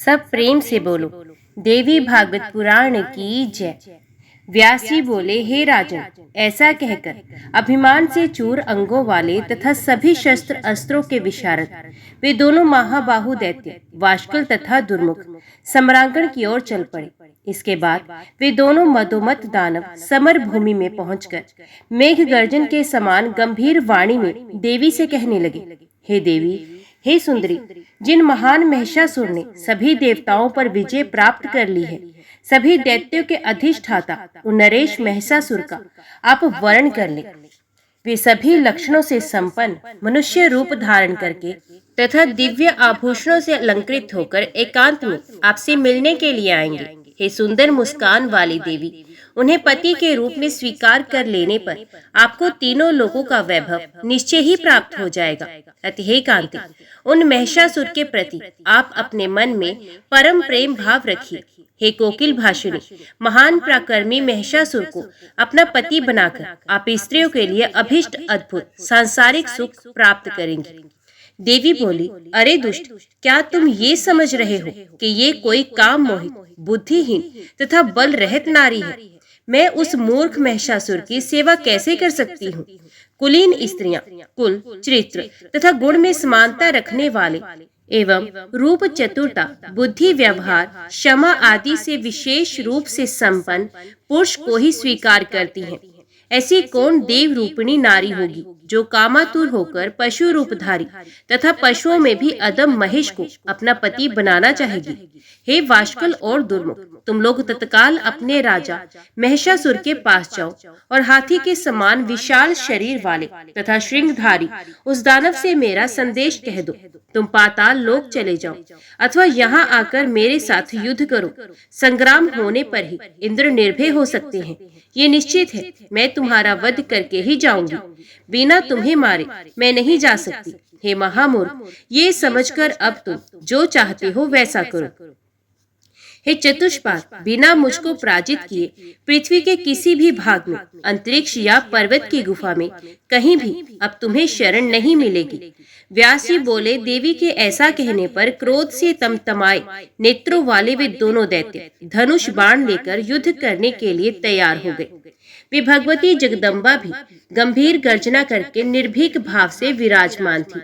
सब प्रेम से बोलो। देवी भागवत पुराण की जय। व्यास जी बोले, हे राजन, ऐसा कहकर अभिमान से चूर अंगों वाले तथा सभी शस्त्र अस्त्रों के विशारद वे दोनों महाबाहु दैत्य वाष्कल तथा दुर्मुख सम्रांगण की ओर चल पड़े। इसके बाद वे दोनों मदोमत दानव समर भूमि में पहुंचकर मेघ गर्जन के समान गंभीर वाणी में देवी से कहने लगे, हे देवी, हे सुंदरी, जिन महान महिषासुर ने सभी देवताओं पर विजय प्राप्त कर ली है, सभी दैत्यों के अधिष्ठाता उन नरेश महिषासुर का आप वर्ण कर लें। वे सभी लक्षणों से संपन्न मनुष्य रूप धारण करके तथा दिव्य आभूषणों से अलंकृत होकर एकांत में आपसे मिलने के लिए आएंगे। हे सुंदर मुस्कान वाली देवी, उन्हें पति के रूप में स्वीकार कर लेने पर आपको तीनों लोगों का वैभव निश्चय ही प्राप्त हो जाएगा। अतः हे कांति, उन महिषासुर के प्रति आप अपने मन में परम प्रेम भाव रखिए। हे कोकिल भाषिणी, महान पराक्रमी महिषासुर को अपना पति बनाकर आप स्त्रियों के लिए अभिष्ट अद्भुत सांसारिक सुख प्राप्त करेंगी। देवी बोली, अरे दुष्ट, क्या तुम ये समझ रहे हो कि ये कोई काम मोहित, बुद्धिहीन तथा बल रहित नारी है? मैं उस मूर्ख महिषासुर की सेवा कैसे कर सकती हूँ? कुलीन स्त्रियां कुल, चरित्र तथा गुण में समानता रखने वाले एवं रूप, चतुरता, बुद्धि, व्यवहार, क्षमा आदि से विशेष रूप से संपन्न पुरुष को ही स्वीकार करती हैं। ऐसी कौन देव रूपिणी नारी होगी जो कामातुर होकर पशु रूपधारी तथा पशुओं में भी अदम महेश को अपना पति बनाना चाहेगी? हे वाष्कल और दुर्मुख, तुम लोग तत्काल अपने राजा महिषासुर के पास जाओ और हाथी के समान विशाल शरीर वाले तथा श्रृंगधारी उस दानव से मेरा संदेश कह दो। तुम पाताल लोक चले जाओ अथवा यहाँ आकर मेरे साथ युद्ध करो। संग्राम होने पर ही इंद्र निर्भय हो सकते हैं। ये निश्चित है, मैं तुम्हारा वध करके ही जाऊंगी। बिना तुम्हें मारे मैं नहीं जा सकती। हे महामूर्ख, ये समझकर अब तुम जो चाहते हो वैसा करो। हे चतुष्पाद, बिना मुझको पराजित किए पृथ्वी के किसी भी भाग में, अंतरिक्ष या पर्वत की गुफा में कहीं भी अब तुम्हें शरण नहीं मिलेगी। व्यास जी बोले, देवी के ऐसा कहने पर क्रोध से तमतमाए नेत्रों वाले वे दोनों दैत्य धनुष बाण लेकर युद्ध करने के लिए तैयार हो गए। वे भगवती जगदम्बा भी गंभीर गर्जना करके निर्भीक भाव से विराजमान थी।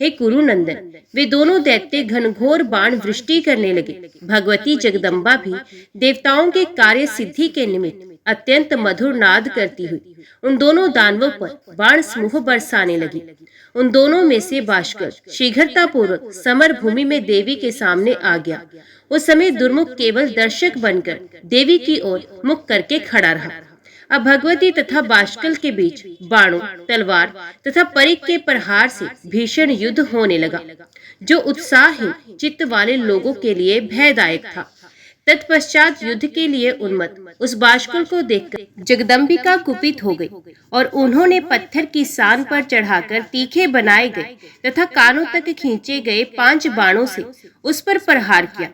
हे कुरुनंदन, वे दोनों दैत्य घनघोर बाण वृष्टि करने लगे। भगवती जगदम्बा भी देवताओं के कार्य सिद्धि के निमित्त अत्यंत मधुर नाद करती हुई उन दोनों दानवों पर बाण समूह बरसाने लगी। उन दोनों में से वाष्कल शीघ्रता पूर्वक समर भूमि में देवी के सामने आ गया। उस समय दुर्मुख केवल दर्शक बनकर देवी की ओर मुख करके खड़ा रहा। अब भगवती तथा वाष्कल के बीच बाणों, तलवार तथा परिघ के प्रहार से भीषण युद्ध होने लगा, जो उत्साहहीन चित्त वाले लोगों के लिए भयदायक था। तत्पश्चात युद्ध के लिए उन्मत्त उस वाष्कल को देखकर जगदम्बिका कुपित हो गई और उन्होंने पत्थर की सान पर चढ़ाकर तीखे बनाए गए तथा कानों तक खींचे गए 5 बाणों से उस पर प्रहार किया।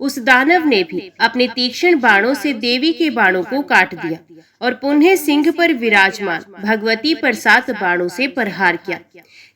उस दानव ने भी अपने तीक्ष्ण बाणों से देवी के बाणों को काट दिया और पुनः सिंह पर विराजमान भगवती पर 7 बाणों से प्रहार किया।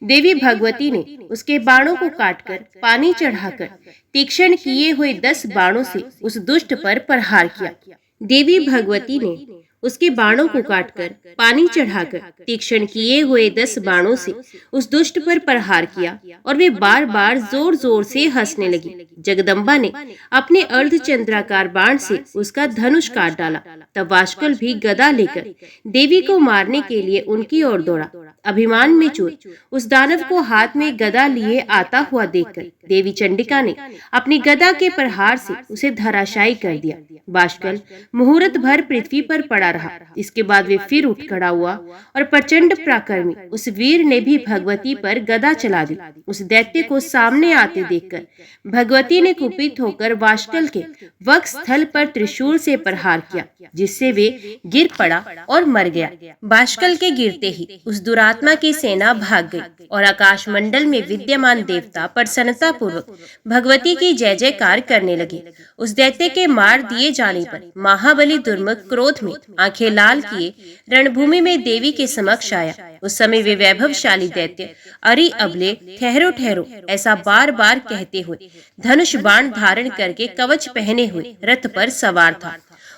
देवी भगवती ने उसके बाणों को काटकर पानी चढ़ाकर तीक्ष्ण किए हुए 10 बाणों से उस दुष्ट पर प्रहार किया। देवी भगवती ने उसके बाणों को काटकर पानी चढ़ाकर तीक्ष्ण किए हुए 10 बाणों से उस दुष्ट पर प्रहार किया और वे बार बार जोर जोर से हंसने लगी। जगदम्बा ने अपने अर्धचंद्राकार बाण से उसका धनुष काट डाला। तब वाष्कल भी गदा लेकर देवी को मारने के लिए उनकी ओर दौड़ा। अभिमान में चूर उस दानव को हाथ में गदा लिए आता हुआ देखकर देवी चंडिका ने अपनी गदा के प्रहार से उसे धराशायी कर दिया। वाष्कल मुहूर्त भर पृथ्वी पर पड़ा रहा। इसके बाद वे फिर उठ खड़ा हुआ और प्रचंड पराक्रमी उस वीर ने भी भगवती पर गदा चला दी। उस दैत्य को सामने आते देखकर भगवती ने कुपित होकर वाष्कल के वक्ष स्थल पर त्रिशूल से प्रहार किया, जिससे वे गिर पड़ा और मर गया। वाष्कल के गिरते ही उस दुरात्मा की सेना भाग गई और आकाश मंडल में विद्यमान देवता प्रसन्नता पूर्वक भगवती की जय जयकार करने लगे। उस दैत्य के मार दिए जाने पर महाबली दुर्मुख क्रोध में आंखें लाल किए रणभूमि में देवी के समक्ष आया। उस समय वे वैभवशाली दैत्य अरि अबले ठहरो ठहरो ऐसा बार बार कहते हुए धनुष बाण धारण करके कवच पहने हुए रथ पर सवार था।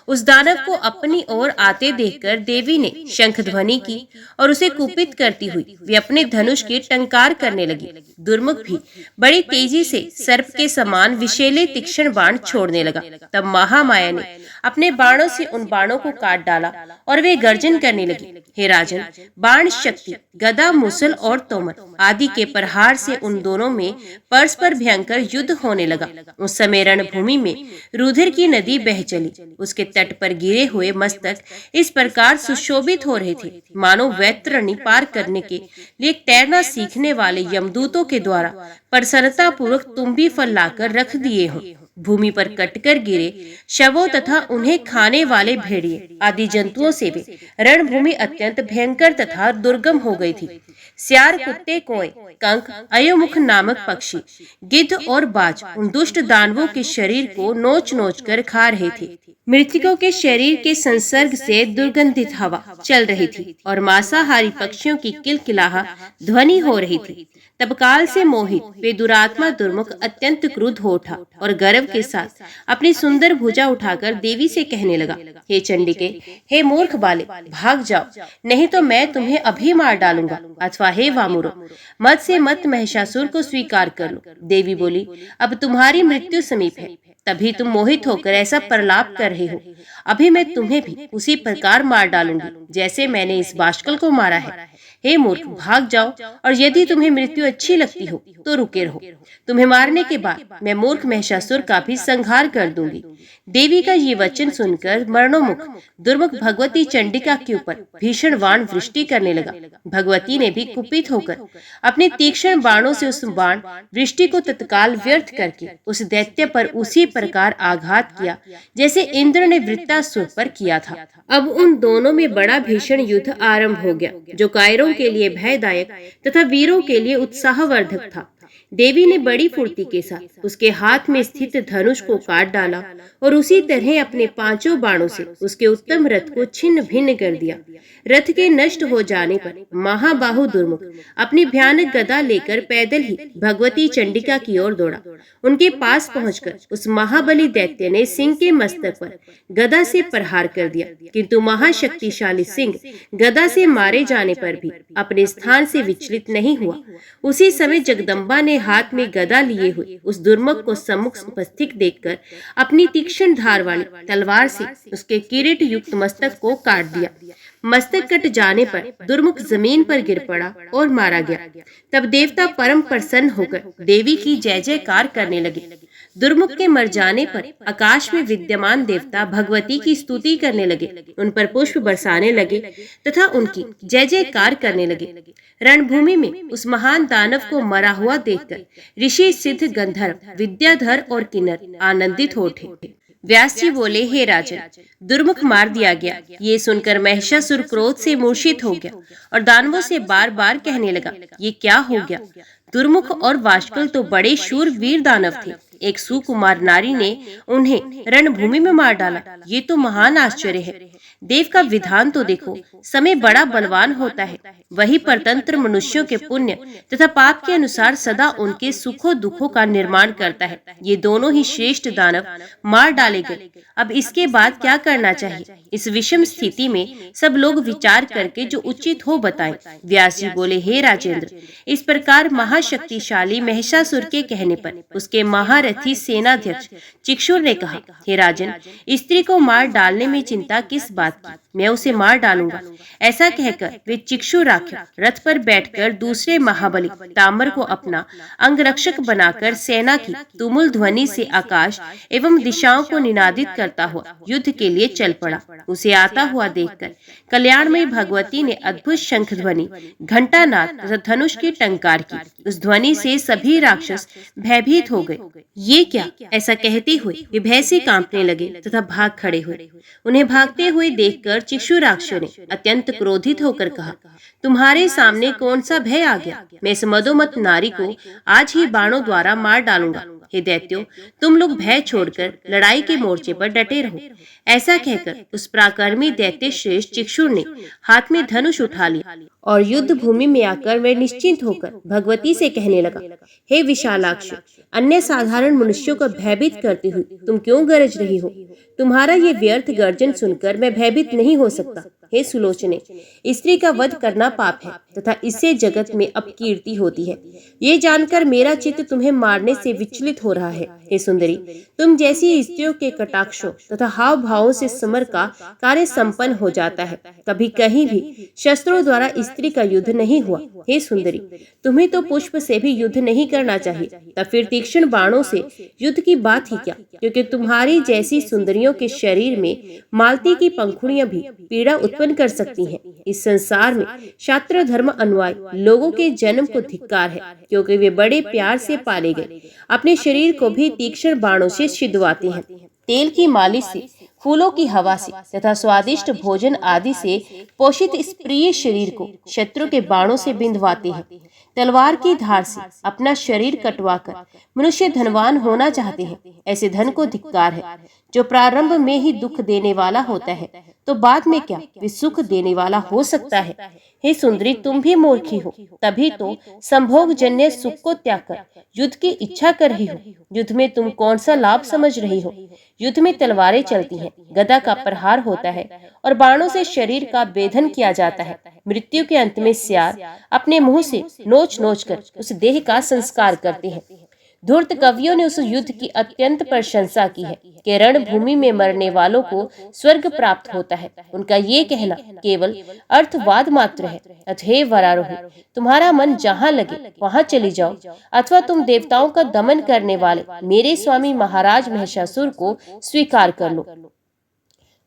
उस दानव को अपनी ओर आते देखकर देवी ने शंख ध्वनि की और उसे कुपित करती हुई वे अपने धनुष की टंकार करने लगी। दुर्मुख भी बड़ी तेजी से सर्प के समान विषैले तीक्ष्ण बाण छोड़ने लगा। तब महामाया ने अपने बाणों से उन बाणों को काट डाला और वे गर्जन करने लगी। हे राजन, बाण शक्ति, गदा, मुसल और तोमर आदि के प्रहार से उन दोनों में परस्पर भयंकर युद्ध होने लगा। उस समय रणभूमि में रुधिर की नदी बह चली। उसके तट पर गिरे हुए मस्तक इस प्रकार सुशोभित हो रहे थे मानो वैतरणी पार करने के लिए तैरना सीखने वाले यमदूतों के द्वारा प्रसन्नता पूर्वक तुम्बी फल लाकर रख दिए हों। भूमि पर कटकर गिरे शवों तथा उन्हें खाने वाले भेड़िए आदि जंतुओं से भी रणभूमि अत्यंत भयंकर तथा दुर्गम हो गई थी। सियार, कुत्ते, कोए, कंक, अयोमुख नामक पक्षी, गिद्ध और बाज उन दुष्ट दानवों के शरीर को नोच नोच कर खा रहे थे। मृतकों के शरीर के संसर्ग से दुर्गंधित हवा चल रही थी और मांसाहारी पक्षियों की किलकिलाहा ध्वनि हो रही थी। तब काल से मोहित वे दुरात्मा दुर्मुख अत्यंत क्रुद्ध हो उठा और गर्व के साथ अपनी सुंदर भुजा उठाकर देवी से कहने लगा, हे चंडिके, हे मूर्ख बाले, भाग जाओ, नहीं तो मैं तुम्हें अभी मार डालूंगा। अथवा हे वामुरो, मत से मत महिषासुर को स्वीकार कर लो। देवी बोली, अब तुम्हारी मृत्यु समीप है, तभी तुम मोहित होकर ऐसा प्रलाप कर रहे हो। अभी मैं तुम्हें भी उसी प्रकार मार डालूंगी जैसे मैंने इस बाष्कल को मारा है। हे मूर्ख, भाग जाओ, और यदि तुम्हें मृत्यु अच्छी लगती हो तो रुके रहो। तुम्हें मारने के बाद मैं मूर्ख महिषासुर का भी संहार कर दूंगी। देवी का ये वचन सुनकर मरणोन्मुख दुर्मुख भगवती चंडिका के ऊपर भीषण बाण वृष्टि करने लगा। भगवती ने भी कुपित होकर अपने तीक्ष्ण बाणों से उस बाण वृष्टि को तत्काल व्यर्थ करके उस दैत्य पर उसी प्रकार आघात किया जैसे इंद्र ने वृत्तासुर पर किया था। अब उन दोनों में बड़ा भीषण युद्ध आरंभ हो गया, जो कायरों के लिए भयदायक तथा वीरों के लिए उत्साहवर्धक था। देवी ने बड़ी फुर्ती के साथ उसके हाथ में स्थित धनुष को काट डाला और उसी तरह अपने 5 बाणों से उसके उत्तम रथ को छिन्न भिन्न कर दिया। रथ के नष्ट हो जाने पर महाबाहु दुर्मुख अपनी भयानक गदा लेकर पैदल ही भगवती चंडिका की ओर दौड़ा। उनके पास पहुंचकर उस महाबली दैत्य ने सिंह के मस्तक पर गदा से प्रहार कर दिया, किंतु महाशक्तिशाली सिंह गदा से मारे जाने पर भी अपने स्थान से विचलित नहीं हुआ। उसी समय जगदम्बा ने हाथ में गदा लिए हुए उस दुर्मुख को सम्मुख उपस्थित देखकर अपनी तीक्ष्ण धार वाली तलवार से उसके किरीट युक्त मस्तक को काट दिया। मस्तक कट जाने पर दुर्मुख जमीन पर गिर पड़ा और मारा गया। तब देवता परम प्रसन्न होकर देवी की जय जयकार करने लगे। दुर्मुख के मर जाने पर आकाश में विद्यमान देवता भगवती की स्तुति करने लगे, उन पर पुष्प बरसाने लगे तथा उनकी जय जयकार करने लगे। रणभूमि में उस महान दानव को मरा हुआ देखकर ऋषि, सिद्ध, गंधर्व, विद्याधर और किन्नर आनंदित हो उठे। व्यास जी बोले, हे राजन, दुर्मुख मार दिया गया। ये सुनकर महिषासुर क्रोध से मूर्छित हो गया और दानवों से बार बार कहने लगा, ये क्या हो गया? दुर्मुख और वाष्कल तो बड़े शूर वीर दानव थे, एक सुकुमार नारी ने उन्हें रणभूमि में मार डाला। ये तो महान आश्चर्य है। देव का विधान तो देखो, समय बड़ा बलवान होता है, वही परतंत्र मनुष्यों के पुण्य तथा पाप के अनुसार सदा उनके सुखों दुखों का निर्माण करता है। ये दोनों ही श्रेष्ठ दानव मार डाले गए। अब इसके बाद क्या करना चाहिए? इस विषम स्थिति में सब लोग विचार करके जो उचित हो बताएं। व्यास जी बोले, हे राजेंद्र, इस प्रकार महाशक्तिशाली महिषासुर के कहने पर उसके महारथी सेनाध्यक्ष चिक्षुर ने कहा, हे राजन, स्त्री को मार डालने में चिंता किस बात की? मैं उसे मार डालूंगा। ऐसा कहकर वे चिक्षुराक्ष रथ पर बैठकर दूसरे महाबली ताम्र को अपना अंगरक्षक बनाकर सेना की तुमुल ध्वनि से आकाश एवं दिशाओं को निनादित करता हुआ युद्ध के लिए चल पड़ा। उसे आता हुआ देखकर कल्याणमयी भगवती ने अद्भुत शंख ध्वनि, घंटानाद तथा धनुष की टंकार की। उस ध्वनि से सभी राक्षस भयभीत हो गए। ये क्या? ऐसा कहते हुए वे भय से कांपने लगे तथा भाग खड़े हुए। उन्हें भागते हुए देखकर चिक्षुराक्ष ने अत्यंत क्रोधित होकर कहा, तुम्हारे सामने कौन सा भय आ गया? मैं इस मदोमत नारी को आज ही बाणों द्वारा मार डालूंगा। हे दैत्यों, तुम लोग भय छोड़कर लड़ाई के मोर्चे पर डटे रहो। ऐसा कहकर उस पराक्रमी दैत्य श्रेष्ठ चिक्षुर ने हाथ में धनुष उठा लिया और युद्ध भूमि में आकर वह निश्चिंत होकर भगवती से कहने लगा, हे विशालाक्ष, अन्य साधारण मनुष्यों को भयभीत करते हुए तुम क्यों गरज रही हो? तुम्हारा ये व्यर्थ गर्जन सुनकर मैं भयभीत नहीं हो सकता। हे सुलोचने, स्त्री का वध करना पाप है तथा इससे जगत में अपकीर्ति होती है। ये जानकर मेरा चित्त तुम्हें मारने से विचलित हो रहा है। हे सुंदरी, तुम जैसी स्त्रियों के कटाक्षों तथा हाव भावों से समर का कार्य संपन्न हो जाता है। कभी कहीं भी शस्त्रों द्वारा स्त्री का युद्ध नहीं हुआ। हे सुंदरी, तुम्हें तो पुष्प से भी युद्ध नहीं करना चाहिए, तब फिर तीक्ष्ण बाणों से युद्ध की बात ही क्या? क्योंकि तुम्हारी जैसी सुंदरियों के शरीर में मालती की पंखुड़ियां भी पीड़ा उत्पन्न कर सकती हैं। इस संसार में शास्त्र धर्म अनुयायी लोगों के जन्म को धिक्कार है, क्योंकि वे बड़े प्यार से पाले गए अपने शरीर को भी तीक्ष्ण बाणों से छिदवाते हैं। तेल की मालिश से, फूलों की हवा से तथा स्वादिष्ट भोजन आदि से पोषित इस प्रिय शरीर को शत्रु के बाणों से बिंधवाते हैं। तलवार की धार से अपना शरीर कटवाकर मनुष्य धनवान होना चाहते हैं। ऐसे धन को धिक्कार है, जो प्रारंभ में ही दुख देने वाला होता है तो बाद में क्या वे सुख देने वाला हो सकता है? हे सुंदरी, तुम भी मूर्खी हो, तभी तो संभोग जन्य सुख को त्याग कर युद्ध की इच्छा कर रही हो। युद्ध में तुम कौन सा लाभ समझ रही हो? युद्ध में तलवारें चलती हैं, गदा का प्रहार होता है और बाणों से शरीर का भेदन किया जाता है। मृत्यु के अंत में सियार अपने मुंह से नोच नोच कर उस देह का संस्कार करते हैं। धूर्त कवियों ने उस युद्ध की अत्यंत प्रशंसा की है कि रणभूमि में मरने वालों को स्वर्ग प्राप्त होता है। उनका ये कहना केवल अर्थवाद मात्र है। अतः वरारोही, तुम्हारा मन जहाँ लगे वहाँ चली जाओ, अथवा तुम देवताओं का दमन करने वाले मेरे स्वामी महाराज महिषासुर को स्वीकार कर लो।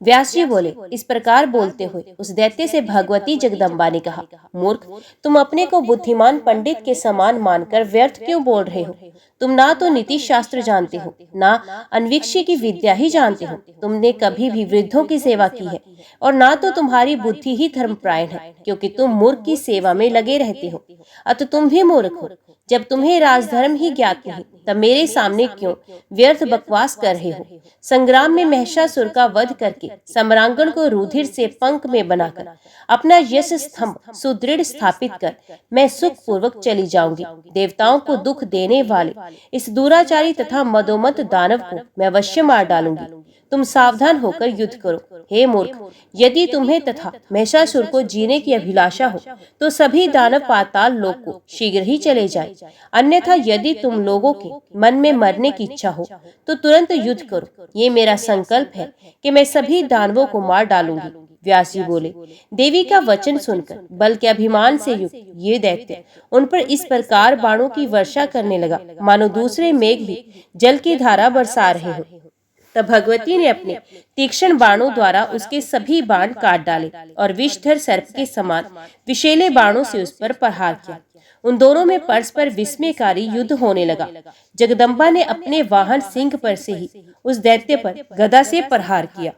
व्यास जी बोले, इस प्रकार बोलते हुए उस दैत्य से भगवती जगदम्बा ने कहा, मूर्ख, तुम अपने को बुद्धिमान पंडित के समान मानकर व्यर्थ क्यों बोल रहे हो? तुम ना तो नीति शास्त्र जानते हो, ना अन्वीक्षी की विद्या ही जानते हो। तुमने कभी भी वृद्धों की सेवा की है और ना तो तुम्हारी बुद्धि ही धर्मपरायण है, क्योंकि तुम मूर्ख की सेवा में लगे रहते हो। अतः तुम भी मूर्ख हो। जब तुम्हें राजधर्म ही ज्ञात नहीं, तब मेरे सामने क्यों व्यर्थ बकवास कर रहे हो? संग्राम में महिषासुर का वध करके सम्रांगण को रुधिर से पंख में बनाकर अपना यश स्तंभ सुदृढ़ स्थापित कर मैं सुख पूर्वक चली जाऊंगी। देवताओं को दुख देने वाले इस दुराचारी तथा मदोमत दानव को मैं अवश्य मार डालूंगी। तुम सावधान होकर युद्ध करो। हे मूर्ख, यदि तुम्हें तथा महिषासुर को जीने की अभिलाषा हो तो सभी दानव पाताल लोक को शीघ्र ही चले जाए। अन्यथा यदि तुम लोगों के मन में मरने की इच्छा हो तो तुरंत युद्ध करो। ये मेरा संकल्प है कि मैं सभी दानवों को मार डालूंगी। व्यास जी बोले, देवी का वचन सुनकर बल के अभिमान से युक्त ये दैत्य उन पर इस प्रकार बाणों की वर्षा करने लगा मानो दूसरे मेघ ही जल की धारा बरसा रहे हो। तब भगवती ने अपने तीक्ष्ण बाणों द्वारा उसके सभी बाण काट डाले और विषधर सर्प के समान विषैले बाणों से उस पर प्रहार किया। उन दोनों में परस्पर विस्मयकारी युद्ध होने लगा। जगदम्बा ने अपने वाहन सिंह पर से ही उस दैत्य पर गदा से प्रहार किया।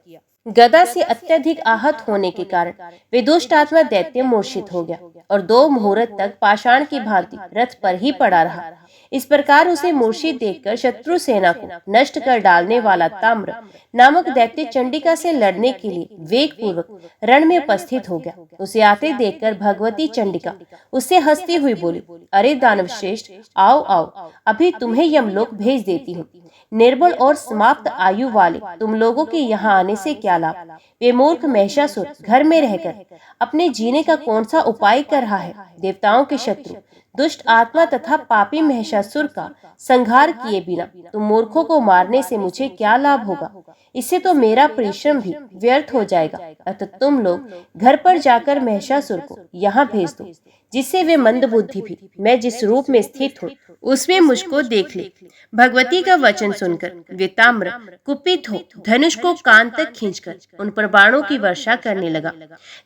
गदा से अत्यधिक आहत होने के कारण वे दुष्ट आत्मा दैत्य मूर्छित हो गया और 2 मुहूर्त तक पाषाण की भांति रथ पर ही पड़ा रहा। इस प्रकार उसे मूर्छित देखकर शत्रु सेना को नष्ट कर डालने वाला ताम्र नामक दैत्य चंडिका से लड़ने के लिए वेग पूर्वक रण में उपस्थित हो गया। उसे आते देखकर भगवती चंडिका उससे हंसती हुई बोली, अरे दानव श्रेष्ठ, आओ आओ, अभी तुम्हें यमलोक भेज देती हूँ। निर्बल और समाप्त आयु वाले तुम लोगों के यहाँ आने से क्या लाभ? वे मूर्ख महिषासुर घर में रहकर अपने जीने का कौन सा उपाय कर रहा है? देवताओं के शत्रु दुष्ट आत्मा तथा पापी महिषासुर का संहार किए बिना तुम मूर्खों को मारने से मुझे क्या लाभ होगा? इससे तो मेरा परिश्रम भी व्यर्थ हो जाएगा। अतः तुम लोग घर पर जाकर महिषासुर को यहाँ भेज दो, जिससे वे मंद बुद्धि भी मैं जिस रूप में स्थित हूँ उसमें मुझको देख ले। भगवती का वचन सुनकर वे ताम्र कुपित हो धनुष को कान तक खींचकर उन पर बाणों की वर्षा करने लगा।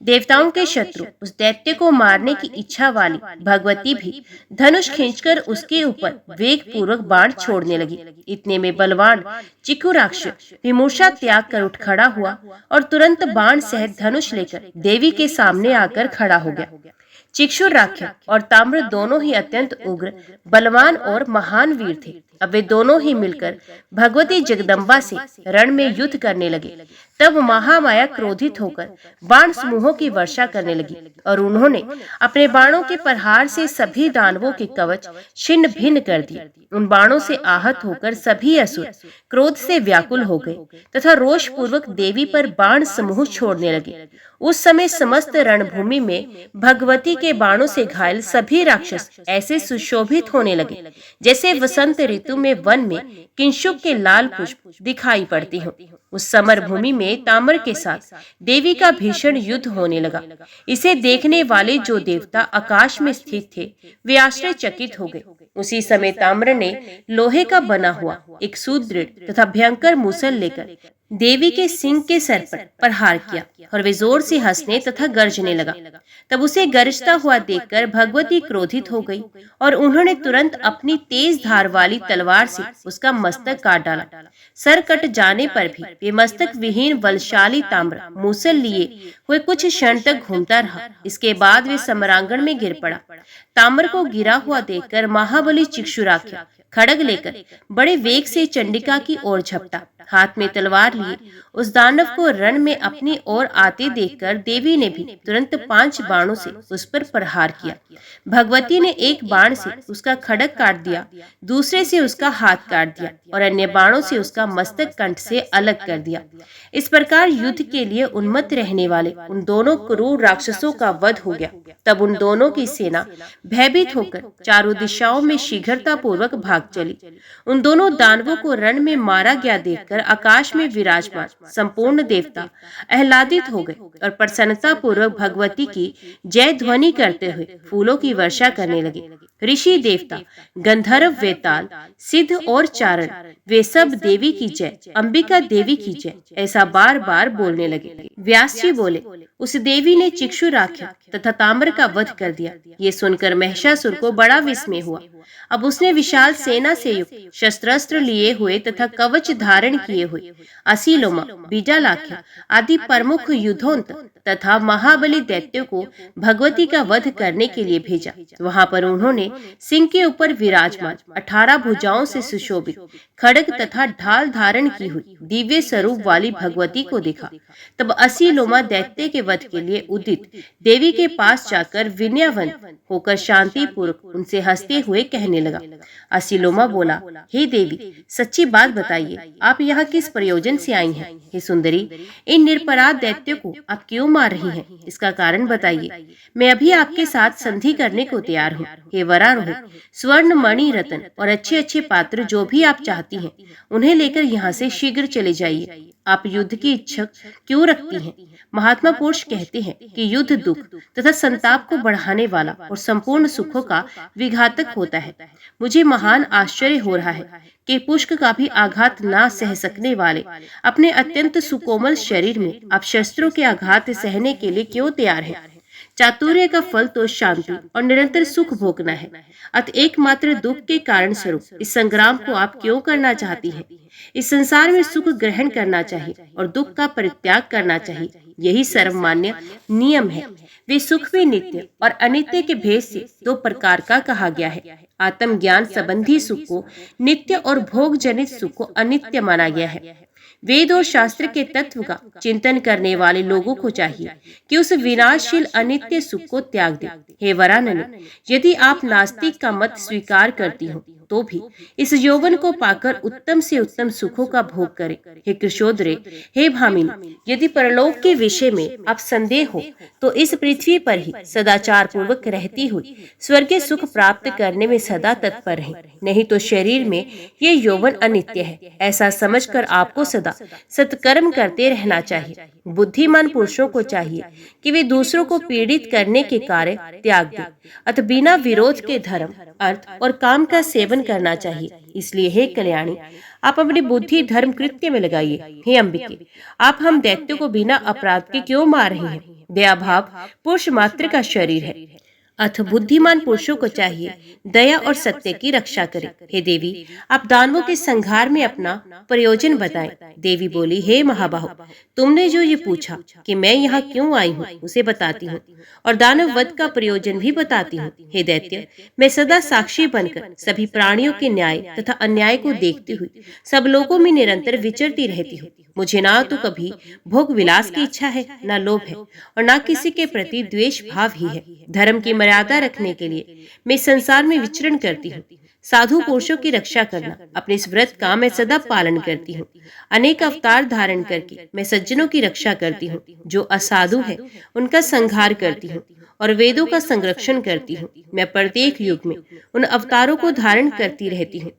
देवताओं के शत्रु उस दैत्य को मारने की इच्छा वाली भगवती भी धनुष खींचकर उसके ऊपर वेग पूर्वक बाण छोड़ने लगी। इतने में बलवान चिकुराक्ष विमूर्छा त्याग कर उठ खड़ा हुआ और तुरंत बाण सहित धनुष लेकर देवी के सामने आकर खड़ा हो गया। चिक्षुर राक्षस और ताम्र दोनों ही अत्यंत उग्र, बलवान और महान वीर थे। अब वे दोनों ही मिलकर भगवती जगदम्बा से रण में युद्ध करने लगे। तब महामाया क्रोधित होकर बाण समूहों की वर्षा करने लगी और उन्होंने अपने बाणों के प्रहार से सभी दानवों के कवच छिन्न भिन्न कर दिए। उन बाणों से आहत होकर सभी असुर क्रोध से व्याकुल हो गए तथा रोष पूर्वक देवी पर बाण समूह छोड़ने लगे। उस समय समस्त रणभूमि में भगवती के बाणों से घायल सभी राक्षस ऐसे सुशोभित होने लगे जैसे वसंत ऋतु में वन में किंशुक के लाल पुष्प दिखाई पड़ते हों। उस समर भूमि में ताम्र के साथ देवी का भीषण युद्ध होने लगा। इसे देखने वाले जो देवता आकाश में स्थित थे वे आश्चर्यचकित हो गए। उसी समय ताम्र ने लोहे का बना हुआ एक सुदृढ़ तथा भयंकर मूसल लेकर देवी के सिंह के सर पर प्रहार किया और वे जोर से हंसने तथा गरजने लगा। तब उसे गरजता हुआ देखकर भगवती क्रोधित हो गई और उन्होंने तुरंत अपनी तेज धार वाली तलवार से उसका मस्तक काट डाला। सर कट जाने पर भी वे मस्तक विहीन बलशाली ताम्र मूसल लिए हुए कुछ क्षण तक घूमता रहा। इसके बाद वे समरांगण में गिर पड़ा। ताम्र को गिरा हुआ देखकर महाबली चिक्षुराख्य खड्ग लेकर बड़े वेग से चंडिका की ओर झपटा। हाथ में तलवार लिए उस दानव को रण में अपनी ओर आते देखकर देवी ने भी तुरंत 5 बाणों से उस पर प्रहार किया। भगवती ने एक बाण से उसका खड्ग काट दिया, दूसरे से उसका हाथ काट दिया और अन्य बाणों से उसका मस्तक कंठ से अलग कर दिया। इस प्रकार युद्ध के लिए उन्मत्त रहने वाले उन दोनों क्रूर राक्षसों का वध हो गया। तब उन दोनों की सेना भयभीत होकर चारों दिशाओं में शीघ्रता पूर्वक भाग चली। उन दोनों दानवों को रण में मारा गया देखकर आकाश में विराजमान संपूर्ण देवता आह्लादित हो गए और प्रसन्नता पूर्वक भगवती की जय ध्वनि करते हुए फूलों की वर्षा करने लगे। ऋषि देवता गंधर्व वेताल सिद्ध और चारण वे सब देवी की जय, अंबिका देवी की जय ऐसा बार बार बोलने लगे। व्यास जी बोले, उस देवी ने चिक्षुराख्य तथा ताम्र का वध कर दिया। ये सुनकर महिषासुर को बड़ा विस्मय हुआ। अब उसने विशाल सेना से युक्त शस्त्रास्त्र लिए हुए तथा कवच धारण किए हुए असीलोमा, बीजालाख्य आदि प्रमुख युद्धोंत तथा महाबली दैत्यों को भगवती का वध करने के लिए भेजा। वहां पर उन्होंने सिंह के ऊपर विराजमान 18 भुजाओं से सुशोभित खड्ग तथा ढाल धारण की हुई दिव्य स्वरूप वाली भगवती को देखा। तब असीलोमा दैत्य के वध के लिए उदित देवी के पास जाकर विनयवंत होकर शांति पूर्वक उनसे हंसते हुए कहने लगा। असीलोमा बोला, हे देवी, सच्ची बात बताइए, आप यहाँ किस प्रयोजन से आई हैं? हे सुंदरी, इन निरपराध दैत्यों को आप क्यों मार रही हैं? इसका कारण बताइए। मैं अभी आपके साथ संधि करने को तैयार हूँ। हे वरारोह, स्वर्ण, मणि, रत्न और अच्छे अच्छे पात्र जो भी आप चाहती हैं उन्हें लेकर यहाँ से शीघ्र चले जाइए। आप युद्ध की इच्छा क्यों रखती हैं? महात्मा पुरुष कहते हैं कि युद्ध दुख तथा संताप को बढ़ाने वाला और संपूर्ण सुखों का विघातक होता है। मुझे महान आश्चर्य हो रहा है कि पुष्क का भी आघात ना सह सकने वाले अपने अत्यंत सुकोमल शरीर में आप शस्त्रों के आघात सहने के लिए क्यों तैयार हैं? चातुर्य का फल तो शांति और निरंतर सुख भोगना है। अत एकमात्र दुख के कारण स्वरूप इस संग्राम को आप क्यों करना चाहती हैं? इस संसार में सुख ग्रहण करना चाहिए और दुख का परित्याग करना चाहिए, यही सर्वमान्य नियम है। वे सुख भी नित्य और अनित्य के भेद से 2 प्रकार का कहा गया है। आत्मज्ञान संबंधी सुख को नित्य और भोग जनित सुख को अनित्य माना गया है। वेद और शास्त्र के तत्व का चिंतन करने वाले लोगों को चाहिए कि उस विनाशशील अनित्य सुख को त्याग दें। हे वरानने, यदि आप नास्तिक का मत स्वीकार करती हो तो भी इस यौवन को पाकर उत्तम से उत्तम सुखों का भोग करें। हे कृशोदरे, हे भामिनी, यदि परलोक के विषय में आप संदेह हो तो इस पृथ्वी पर ही सदाचार पूर्वक रहती हुई स्वर्गीय सुख प्राप्त करने में सदा तत्पर रहें। नहीं तो शरीर में ये यौवन अनित्य है ऐसा समझकर आपको सदा सत्कर्म करते रहना चाहिए। बुद्धिमान पुरुषों को चाहिए कि वे दूसरों को पीड़ित करने के कार्य त्याग दें, अतः बिना विरोध के धर्म, अर्थ और काम का सेवन करना चाहिए। इसलिए हे कल्याणी, आप अपनी बुद्धि धर्म कृत्य में लगाइए। हे अंबिके, आप हम दैत्यों को बिना अपराध के क्यों मार रही हैं? दया भाव पुरुष मात्र का शरीर है। अथ बुद्धिमान पुरुषों को चाहिए दया और सत्य की रक्षा करें। हे देवी, आप दानवों के संहार में अपना प्रयोजन बताएं। देवी बोली, हे महाबाहु, तुमने जो ये पूछा कि मैं यहाँ क्यों आई हूँ, उसे बताती हूँ और दानव वध का प्रयोजन भी बताती हूँ। हे दैत्य, मैं सदा साक्षी बनकर सभी प्राणियों के न्याय तथा अन्याय को देखती हुई सब लोगों में निरंतर विचरती रहती हूँ। मुझे ना तो कभी भोग विलास की इच्छा है, ना लोभ है और ना किसी के प्रति द्वेष भाव ही है। धर्म की मर्यादा रखने के लिए मैं संसार में विचरण करती हूँ। साधु पुरुषों की रक्षा करना, अपने इस व्रत का मैं सदा पालन करती हूँ। अनेक अवतार धारण करके मैं सज्जनों की रक्षा करती हूँ। जो असाधु है उनका संहार करती हूँ और वेदों का संरक्षण करती हूँ। मैं प्रत्येक युग में उन अवतारों को धारण करती रहती हूँ।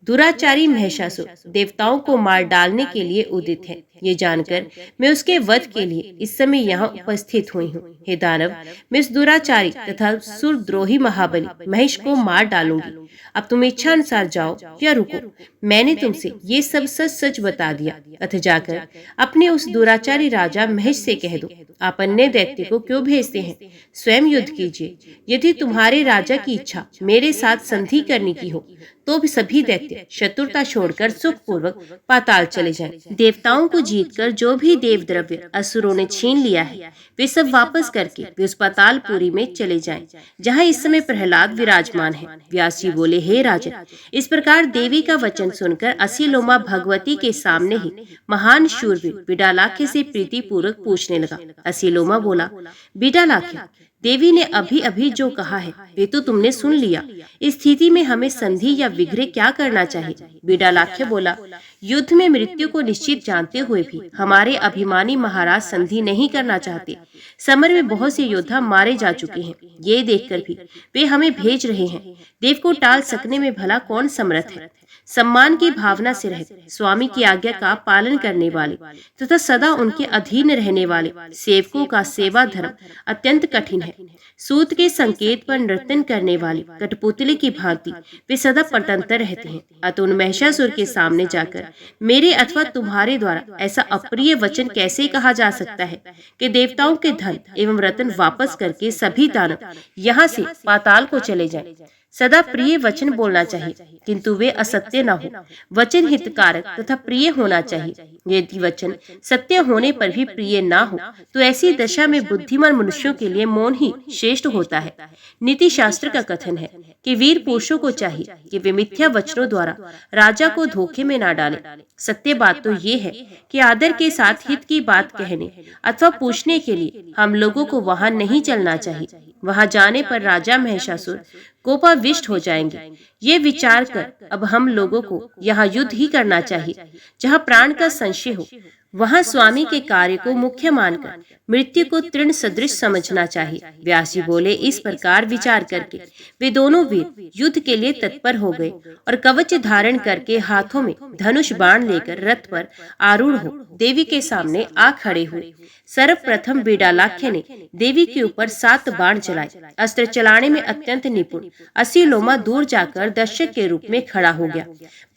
दुराचारी महिषासुर देवताओं को मार डालने के लिए उदित है। ये जानकर मैं उसके वध के लिए इस समय यहाँ उपस्थित हुई हूँ। हे दानव, मैं इस दुराचारी तथा सुरद्रोही महाबली महेश को मार डालूंगी। अब तुम इच्छा अनुसार जाओ या रुको। मैंने तुमसे ये सब सच सच बता दिया। अथ जाकर अपने उस दुराचारी राजा महेश से कह दो, आप अन्य दैत्य को क्यों भेजते हैं? स्वयं युद्ध कीजिए। यदि तुम्हारे राजा की इच्छा मेरे साथ संधि करने की हो तो भी सभी दैत्य शत्रुता छोड़कर सुखपूर्वक पाताल चले जाएं। देवताओं को जीतकर जो भी देव द्रव्य असुरों ने छीन लिया है वे सब वापस करके वे उस पातालपुरी में चले जाएं, जहां इस समय प्रहलाद विराजमान है। व्यास जी बोले, हे राजन, इस प्रकार देवी का वचन सुनकर असीलोमा भगवती के सामने ही महान शूरवीर बिडालाख्य से प्रीति पूर्वक पूछने लगा। असीलोमा बोला, बिडालाख्य, देवी ने अभी अभी जो कहा है वे तो तुमने सुन लिया। इस स्थिति में हमें संधि या विग्रह क्या करना चाहिए? बिडालाख्य बोला, युद्ध में मृत्यु को निश्चित जानते हुए भी हमारे अभिमानी महाराज संधि नहीं करना चाहते। समर में बहुत से योद्धा मारे जा चुके हैं। ये देखकर भी वे हमें भेज रहे हैं। देव को टाल सकने में भला कौन समर्थ है? सम्मान की भावना से रहते, स्वामी की आज्ञा का पालन करने वाले तथा सदा उनके अधीन रहने वाले सेवकों का सेवा धर्म अत्यंत कठिन है। सूत के संकेत पर नर्तन करने वाले कठपुतली की भांति वे सदा परतंत्र रहते हैं। अतः उन महिषासुर के सामने जाकर मेरे अथवा तुम्हारे द्वारा ऐसा अप्रिय वचन कैसे कहा जा सकता है कि देवताओं के धन एवं रत्न वापस करके सभी दानव यहाँ से पाताल को चले जाएं। सदा प्रिय वचन बोलना चाहिए, किंतु वे असत्य न हो। वचन हितकारक तथा प्रिय होना चाहिए। यदि वचन सत्य होने पर भी प्रिय ना हो तो ऐसी दशा में बुद्धिमान मनुष्यों के लिए मौन ही श्रेष्ठ होता है। नीति शास्त्र का कथन है कि वीर पुरुषों को चाहिए कि वे मिथ्या वचनों द्वारा राजा को धोखे में ना डालें। सत्य बात तो ये है कि आदर के साथ हित की बात कहने अथवा पूछने के लिए हम लोगों को वहां नहीं चलना चाहिए। वहां जाने पर राजा महिषासुर कोपाविष्ट हो जाएंगे। ये विचार कर अब हम लोगों को यहाँ युद्ध ही करना चाहिए। जहाँ प्राण का संशय हो वहाँ स्वामी के कार्य को मुख्य मानकर मृत्यु को तृण सदृश समझना चाहिए। व्यास जी बोले, इस प्रकार विचार करके वे दोनों वीर युद्ध के लिए तत्पर हो गए और कवच धारण करके हाथों में धनुष बाण लेकर रथ पर आरूढ़ हो देवी के सामने आ खड़े हुए। सर्वप्रथम बिडालाख्य ने देवी के ऊपर 7 बाण चलाए। अस्त्र चलाने में अत्यंत निपुण असीलोमा दूर जाकर दर्शक के रूप में खड़ा हो गया।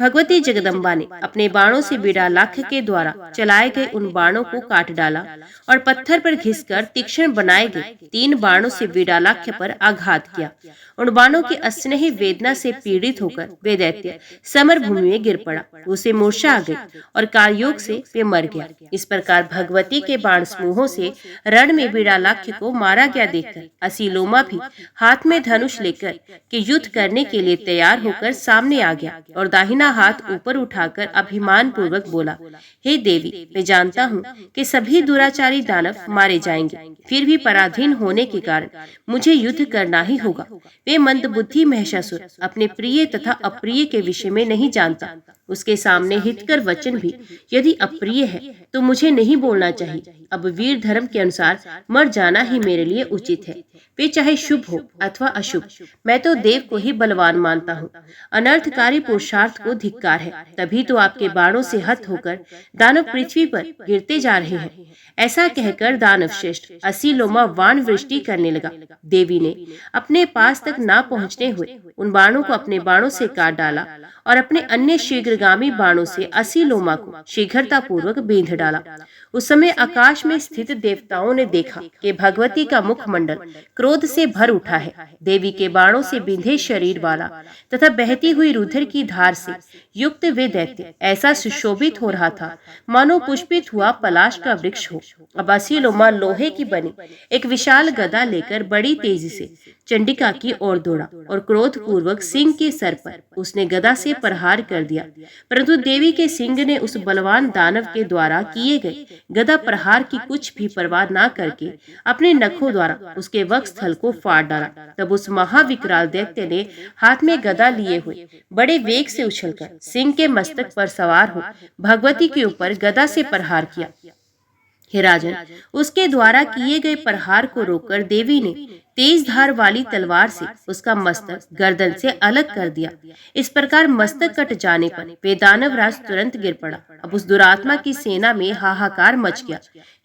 भगवती जगदम्बा ने अपने बाणों से बिडालाख्य के द्वारा चलाए गए उन बाणों को काट डाला और पत्थर पर घिसकर तीक्ष्ण बनाए गए 3 बाणों से बिडालाख्य पर आघात किया। उन बाणों की अस्नेही वेदना से पीड़ित होकर वे दैत्य समर भूमि में गिर पड़ा। उसे मूर्छा आ गई और कार्ययोग से वे मर गया। इस प्रकार भगवती के बाण समूहों से रण में बिडालाख्य को मारा गया देखकर असीलोमा भी हाथ में धनुष लेकर के युद्ध करने के लिए तैयार होकर सामने आ गया और दाहिना हाथ ऊपर उठाकर अभिमान पूर्वक बोला, हे देवी, मैं जानता हूँ कि सभी दुराचारी दानव मारे जाएंगे, फिर भी पराधीन होने के कारण मुझे युद्ध करना ही होगा। वे मंदबुद्धि महिषासुर अपने प्रिय तथा अप्रिय के विषय में नहीं जानता। उसके सामने हितकर वचन भी यदि अप्रिय है तो मुझे नहीं बोलना चाहिए। अब वीर धर्म के अनुसार मर जाना ही मेरे लिए उचित है, वे चाहे शुभ हो अथवा अशुभ। मैं तो देव को ही बलवान मानता हूँ। अनर्थकारी पुरुषार्थ को धिक्कार है, तभी तो आपके बाणों से हत होकर दानव पृथ्वी पर गिरते जा रहे हैं। ऐसा कहकर दानव श्रेष्ठ असीलोमा बाण वृष्टि करने लगा। देवी ने अपने पास तक ना पहुँचने हुए उन बाणों को अपने बाणों से काट डाला और अपने अन्य शीघ्रगामी बाणों से असीलोमा को शीघ्रतापूर्वक बींध डाला। उस समय आकाश में स्थित देवताओं ने देखा कि भगवती का मुखमंडल क्रोध से भर उठा है। देवी के बाणों से बिंधे शरीर वाला तथा बहती हुई रुधिर की धार से युक्त वे दैत्य ऐसा सुशोभित हो रहा था मानो पुष्पित हुआ पलाश का वृक्ष हो। अब असीलोमा लोहे की बनी एक विशाल गदा लेकर बड़ी तेजी से चंडिका की ओर दौड़ा और क्रोध पूर्वक सिंह के सर पर उसने गदा से प्रहार कर दिया। परंतु देवी के सिंह ने उस बलवान दानव के द्वारा किए गए गदा प्रहार की कुछ भी परवाह न करके अपने नखों द्वारा उसके वक्षस्थल को फाड़ डाला। तब उस महाविकराल दैत्य ने हाथ में गदा लिए हुए बड़े वेग से उछलकर सिंह के मस्तक पर सवार हो भगवती के ऊपर गदा से प्रहार किया। हे राजन, उसके द्वारा किए गए प्रहार को रोककर देवी ने तेज धार वाली तलवार से उसका मस्तक गर्दन से अलग कर दिया। इस प्रकार मस्तक कट जाने पर वे दानवराज तुरंत गिर पड़ा। अब उस दुरात्मा की सेना में हाहाकार मच गया।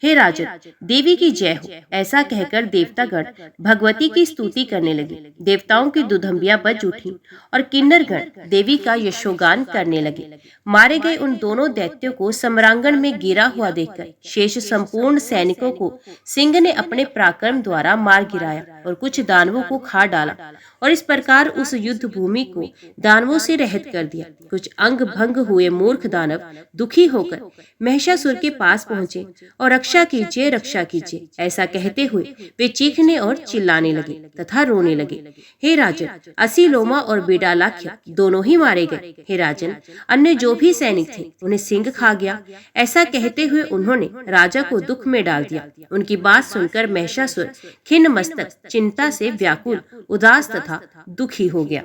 हे राजन, देवी की जय हो, ऐसा कहकर देवतागण भगवती की स्तुति करने लगे। देवताओं की दुधंबियां बज उठी और किन्नरगण देवी का यशोगान करने लगे। मारे गए उन दोनों दैत्यों को सम्रांगण में गिरा हुआ देखकर शेष संपूर्ण सैनिकों को सिंह ने अपने पराक्रम द्वारा मार गिराया और कुछ दानवों को खा डाला और इस प्रकार उस युद्ध भूमि को दानवों से रहित कर दिया। कुछ अंग भंग हुए मूर्ख दानव दुखी होकर महिषासुर के पास पहुंचे और रक्षा कीजिए ऐसा कहते हुए वे चीखने और चिल्लाने लगे तथा रोने लगे। हे राजन, असीलोमा और बिडालाख्य दोनों ही मारे गए। हे राजन, अन्य जो भी सैनिक थे उन्हें सिंह खा गया। ऐसा कहते हुए उन्होंने राजा को दुख में डाल दिया। उनकी बात सुनकर महिषासुर खिन्न मस्तक चिंता से व्याकुल, उदास तथा दुखी हो गया।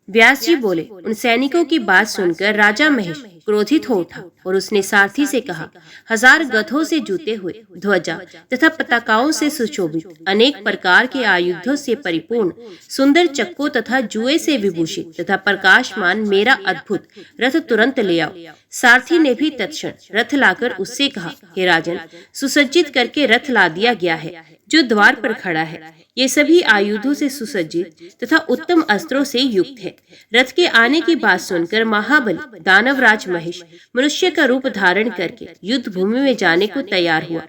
व्यास जी बोले, उन सैनिकों की बात सुनकर राजा महेश क्रोधित हो उठा और उसने सारथी से कहा, 1000 गधों से जुते हुए, ध्वजा तथा पताकाओं से सुशोभित, अनेक प्रकार के आयुधों से परिपूर्ण, सुंदर चक्कों तथा जुए से विभूषित तथा प्रकाशमान मेरा अद्भुत रथ तुरंत ले आओ। सारथी ने भी तत्क्षण रथ लाकर उससे कहा, हे राजन, सुसज्जित करके रथ ला दिया गया है जो द्वार पर खड़ा है। ये सभी आयुधों से सुसज्जित तथा उत्तम अस्त्रों से युक्त है। रथ के आने की बात सुनकर महाबली दानवराज महेश मनुष्य का रूप धारण करके युद्ध भूमि में जाने को तैयार हुआ।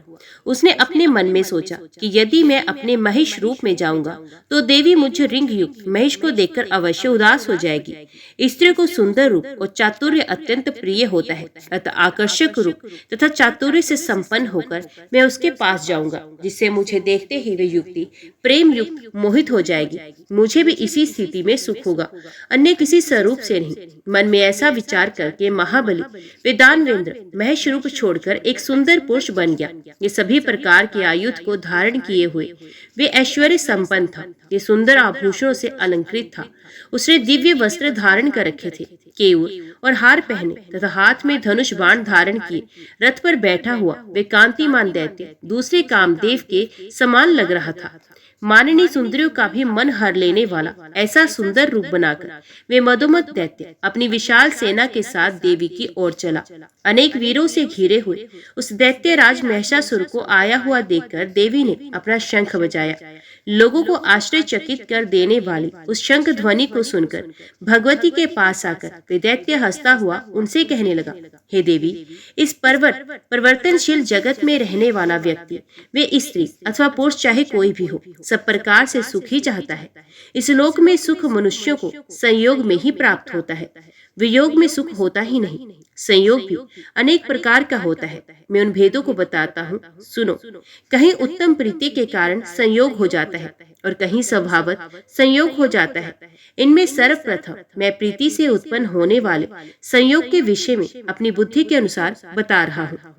उसने अपने मन में सोचा कि यदि मैं अपने महिष रूप में जाऊंगा तो देवी मुझे रिंग युक्त महिष को देखकर अवश्य उदास हो जाएगी। स्त्री को सुंदर रूप और चातुर्य अत्यंत प्रिय होता है, अतः आकर्षक रूप तथा चातुर्य से संपन्न होकर मैं उसके पास जाऊंगा, जिससे मुझे देखते ही वे युक्ति प्रेम युक्त मोहित हो जाएगी। मुझे भी इसी स्थिति में सुख होगा, अन्य किसी स्वरूप से नहीं। मन में ऐसा विचार करके महाबली वे दानवेंद्र महेश रूप छोड़कर एक सुंदर पुरुष बन गया। ये सभी प्रकार के आयुध को धारण किए हुए वे ऐश्वर्य संपन्न था। ये सुंदर आभूषणों से अलंकृत था। उसने दिव्य वस्त्र धारण कर रखे थे, केयूर और हार पहने तथा हाथ में धनुष बाण धारण किए रथ पर बैठा हुआ वे कांतिमान दैत्य दूसरे कामदेव के समान लग रहा था। माननीय सुंदरियों का भी मन हर लेने वाला ऐसा सुंदर रूप बनाकर वे मधुमत दैत्य अपनी विशाल सेना के साथ देवी की ओर चला। अनेक वीरों से घिरे हुए उस दैत्य राज महिषासुर को आया हुआ देखकर देवी ने अपना शंख बजाया। लोगों को आश्चर्यचकित कर देने वाली उस शंख ध्वनि को सुनकर भगवती के पास आकर वे दैत्य हंसता हुआ उनसे कहने लगा, हे देवी, इस परिवर्तनशील जगत में रहने वाला व्यक्ति, वे स्त्री अथवा पुरुष चाहे कोई भी हो, सब प्रकार से सुख ही चाहता है। इस लोक में सुख मनुष्यों को संयोग में ही प्राप्त होता है, वियोग में सुख होता ही नहीं। संयोग भी अनेक प्रकार का होता है। मैं उन भेदों को बताता हूँ, सुनो। कहीं उत्तम प्रीति के कारण संयोग हो जाता है और कहीं स्वभावत संयोग हो जाता है। इनमें सर्वप्रथम मैं प्रीति से उत्पन्न होने वाले संयोग के विषय में अपनी बुद्धि के अनुसार बता रहा हूँ।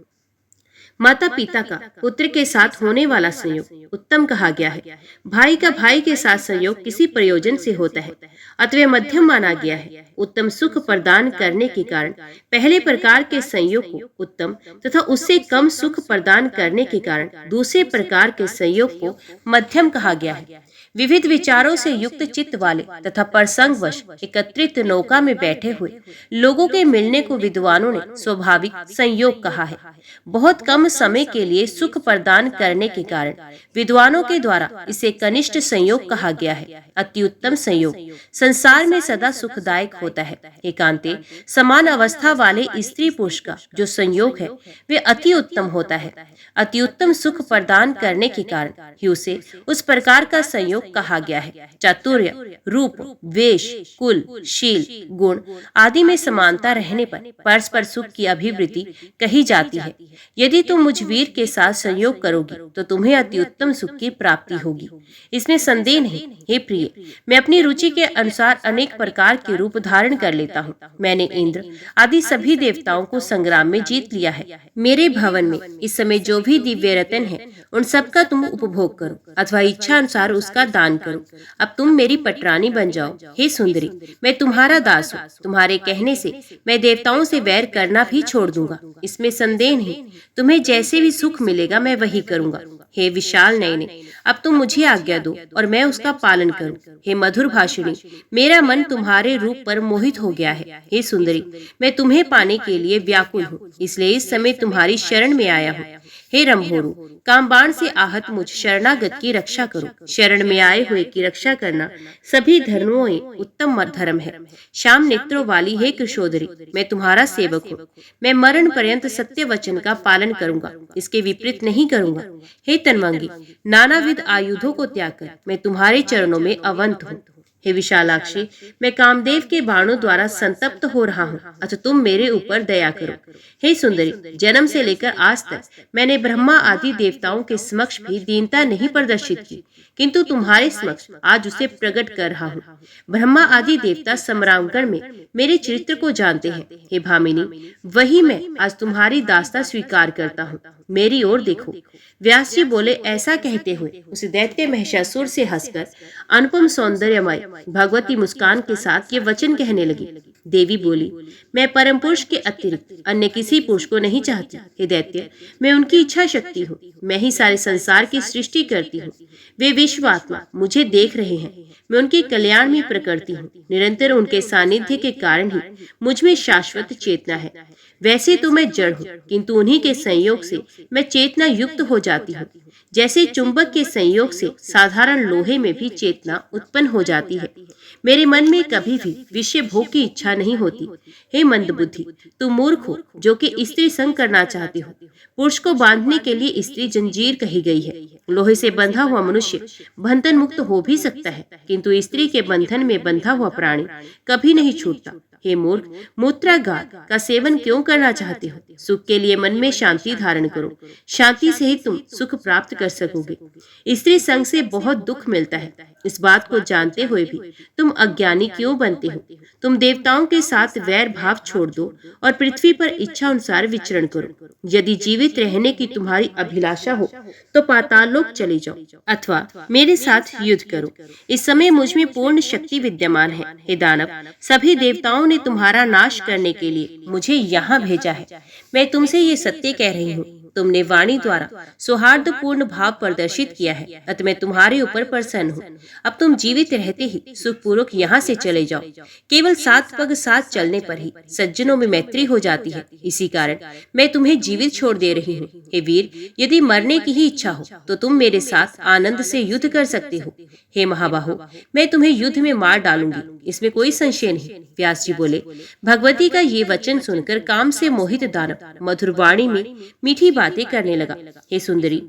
माता पिता का पुत्र के साथ होने वाला संयोग उत्तम कहा गया है। भाई का भाई के साथ संयोग किसी प्रयोजन से होता है, अतः मध्यम माना गया है। उत्तम सुख प्रदान करने के कारण पहले प्रकार के संयोग को उत्तम तथा उससे कम सुख प्रदान करने के कारण दूसरे प्रकार के संयोग को मध्यम कहा गया है। विविध विचारों से युक्त चित्त वाले तथा प्रसंगवश एकत्रित नौका में बैठे हुए लोगों के मिलने को विद्वानों ने स्वाभाविक संयोग कहा है। बहुत कम समय के लिए सुख प्रदान करने के कारण विद्वानों के द्वारा इसे कनिष्ठ संयोग कहा गया है। अति उत्तम संयोग संसार में सदा सुखदायक होता है। एकांते समान अवस्था वाले स्त्री पुरुष का जो संयोग है वे अति उत्तम होता है। अति उत्तम सुख प्रदान करने के कारण ही उसे उस प्रकार का संयोग कहा गया है। चातुर्य, रूप, वेश, कुल, शील, गुण आदि में समानता रहने पर परस्पर सुख की अभिवृद्धि कही जाती है। यदि तुम मुझ वीर के साथ संयोग करोगी तो तुम्हें अति उत्तम सुख की प्राप्ति होगी, इसमें संदेह नहीं। हे प्रिय, मैं अपनी रुचि के अनुसार अनेक प्रकार के रूप धारण कर लेता हूँ। मैंने इंद्र आदि सभी देवताओं को संग्राम में जीत लिया है। मेरे भवन में इस समय जो भी दिव्य रत्न है उन सब का तुम उपभोग करो अथवा इच्छा अनुसार उसका दान करो। अब तुम मेरी पटरानी बन जाओ। हे सुंदरी, मैं तुम्हारा दास हूँ। तुम्हारे कहने से मैं देवताओं से वैर करना भी छोड़ दूंगा, इसमें संदेह नहीं। तुम्हें जैसे भी सुख मिलेगा मैं वही करूंगा। हे विशाल नयने, अब तुम मुझे आज्ञा दो और मैं उसका पालन करूं। हे मधुर भाषिणी, मेरा मन तुम्हारे रूप पर मोहित हो गया है। हे सुंदरी, मैं तुम्हें पाने के लिए व्याकुल हूँ, इसलिए इस समय तुम्हारी शरण में आया हूँ। हे रंभोरु, कामबाण से आहत मुझ शरणागत की रक्षा करो। शरण में आए हुए की रक्षा करना सभी धर्मों में उत्तम धर्म है। श्याम नेत्रों वाली हे कृशोदरी, मैं तुम्हारा सेवक हूँ। मैं मरण पर्यंत सत्य वचन का पालन करूंगा, इसके विपरीत नहीं करूंगा। हे तन्वंगी, नानाविध आयुधों को त्याग कर मैं तुम्हारे चरणों में अवंत हूँ। हे विशालाक्षी, मैं कामदेव के बाणों द्वारा संतप्त हो रहा हूँ, अतः तुम मेरे ऊपर दया करो। हे सुंदरी, जन्म से लेकर आज तक मैंने ब्रह्मा आदि देवताओं के समक्ष भी दीनता नहीं प्रदर्शित की, किंतु तुम्हारे समक्ष आज उसे प्रकट कर रहा हूँ। ब्रह्मा आदि देवता संग्रामगण में मेरे चरित्र को जानते हैं। हे भामिनी, वही मैं आज तुम्हारी दास्ता स्वीकार करता हूँ। मेरी ओर देखो। व्यास जी बोले। ऐसा कहते हुए उस दैत्य महिषासुर से हंसकर अनुपम सौंदर्यमय भगवती मुस्कान के साथ ये वचन कहने लगी। देवी बोली, मैं परम पुरुष के अतिरिक्त अन्य किसी पुरुष को नहीं चाहती। हे दैत्य, मैं उनकी इच्छा शक्ति हूँ। मैं ही सारे संसार की सृष्टि करती हूँ। वे विश्वात्मा मुझे देख रहे हैं। मैं उनके कल्याण में प्रकृति हूँ। निरंतर उनके सानिध्य के कारण ही मुझ में शाश्वत चेतना है। वैसे तो मैं जड़ हूँ, किंतु उन्हीं के संयोग से मैं चेतना युक्त हो जाती हूँ। जैसे चुंबक के संयोग से साधारण लोहे में भी चेतना उत्पन्न हो जाती है। मेरे मन में कभी भी विषय भोग की इच्छा नहीं होती। हे मंदबुद्धि, तुम मूर्ख हो जो कि स्त्री संग करना चाहते हो। पुरुष को बांधने के लिए स्त्री जंजीर कही गई है। लोहे से बंधा हुआ मनुष्य बंधन मुक्त हो भी सकता है, किंतु स्त्री के बंधन में बंधा हुआ प्राणी कभी नहीं छूटता। हे मूर्ख, मूत्रागार का सेवन क्यों करना चाहते हो? सुख के लिए मन में शांति धारण करो। शांति से ही तुम सुख प्राप्त कर सकोगे। स्त्री संग से बहुत दुख मिलता है। इस बात को जानते हुए भी तुम अज्ञानी क्यों बनते हो? तुम देवताओं के साथ वैर भाव छोड़ दो और पृथ्वी पर इच्छा अनुसार विचरण करो। यदि जीवित रहने की तुम्हारी अभिलाषा हो तो पाताल लोक चले जाओ अथवा मेरे साथ युद्ध करो। इस समय मुझ में पूर्ण शक्ति विद्यमान है। हे दानव, सभी देवताओं ने तुम्हारा नाश करने के लिए मुझे यहाँ भेजा है। मैं तुमसे ये सत्य कह रही हूँ। तुमने वाणी द्वारा सौहार्दपूर्ण भाव प्रदर्शित किया है, अतः मैं तुम्हारे ऊपर प्रसन्न हूँ। अब तुम जीवित रहते ही सुखपूर्वक यहाँ से चले जाओ। केवल 7 पग साथ चलने पर ही सज्जनों में मैत्री हो जाती है। इसी कारण मैं तुम्हें जीवित छोड़ दे रही हूँ। हे वीर, यदि मरने की ही इच्छा हो तो तुम मेरे साथ आनंद से युद्ध कर सकते हो। हे महाबाहो, मैं तुम्हें युद्ध में मार डालूंगी, इसमें कोई संशय नहीं। व्यास जी बोले। भगवती का ये वचन सुनकर काम से मोहित दानव मधुर वाणी में मीठी बातें करने लगा। हे सुंदरी,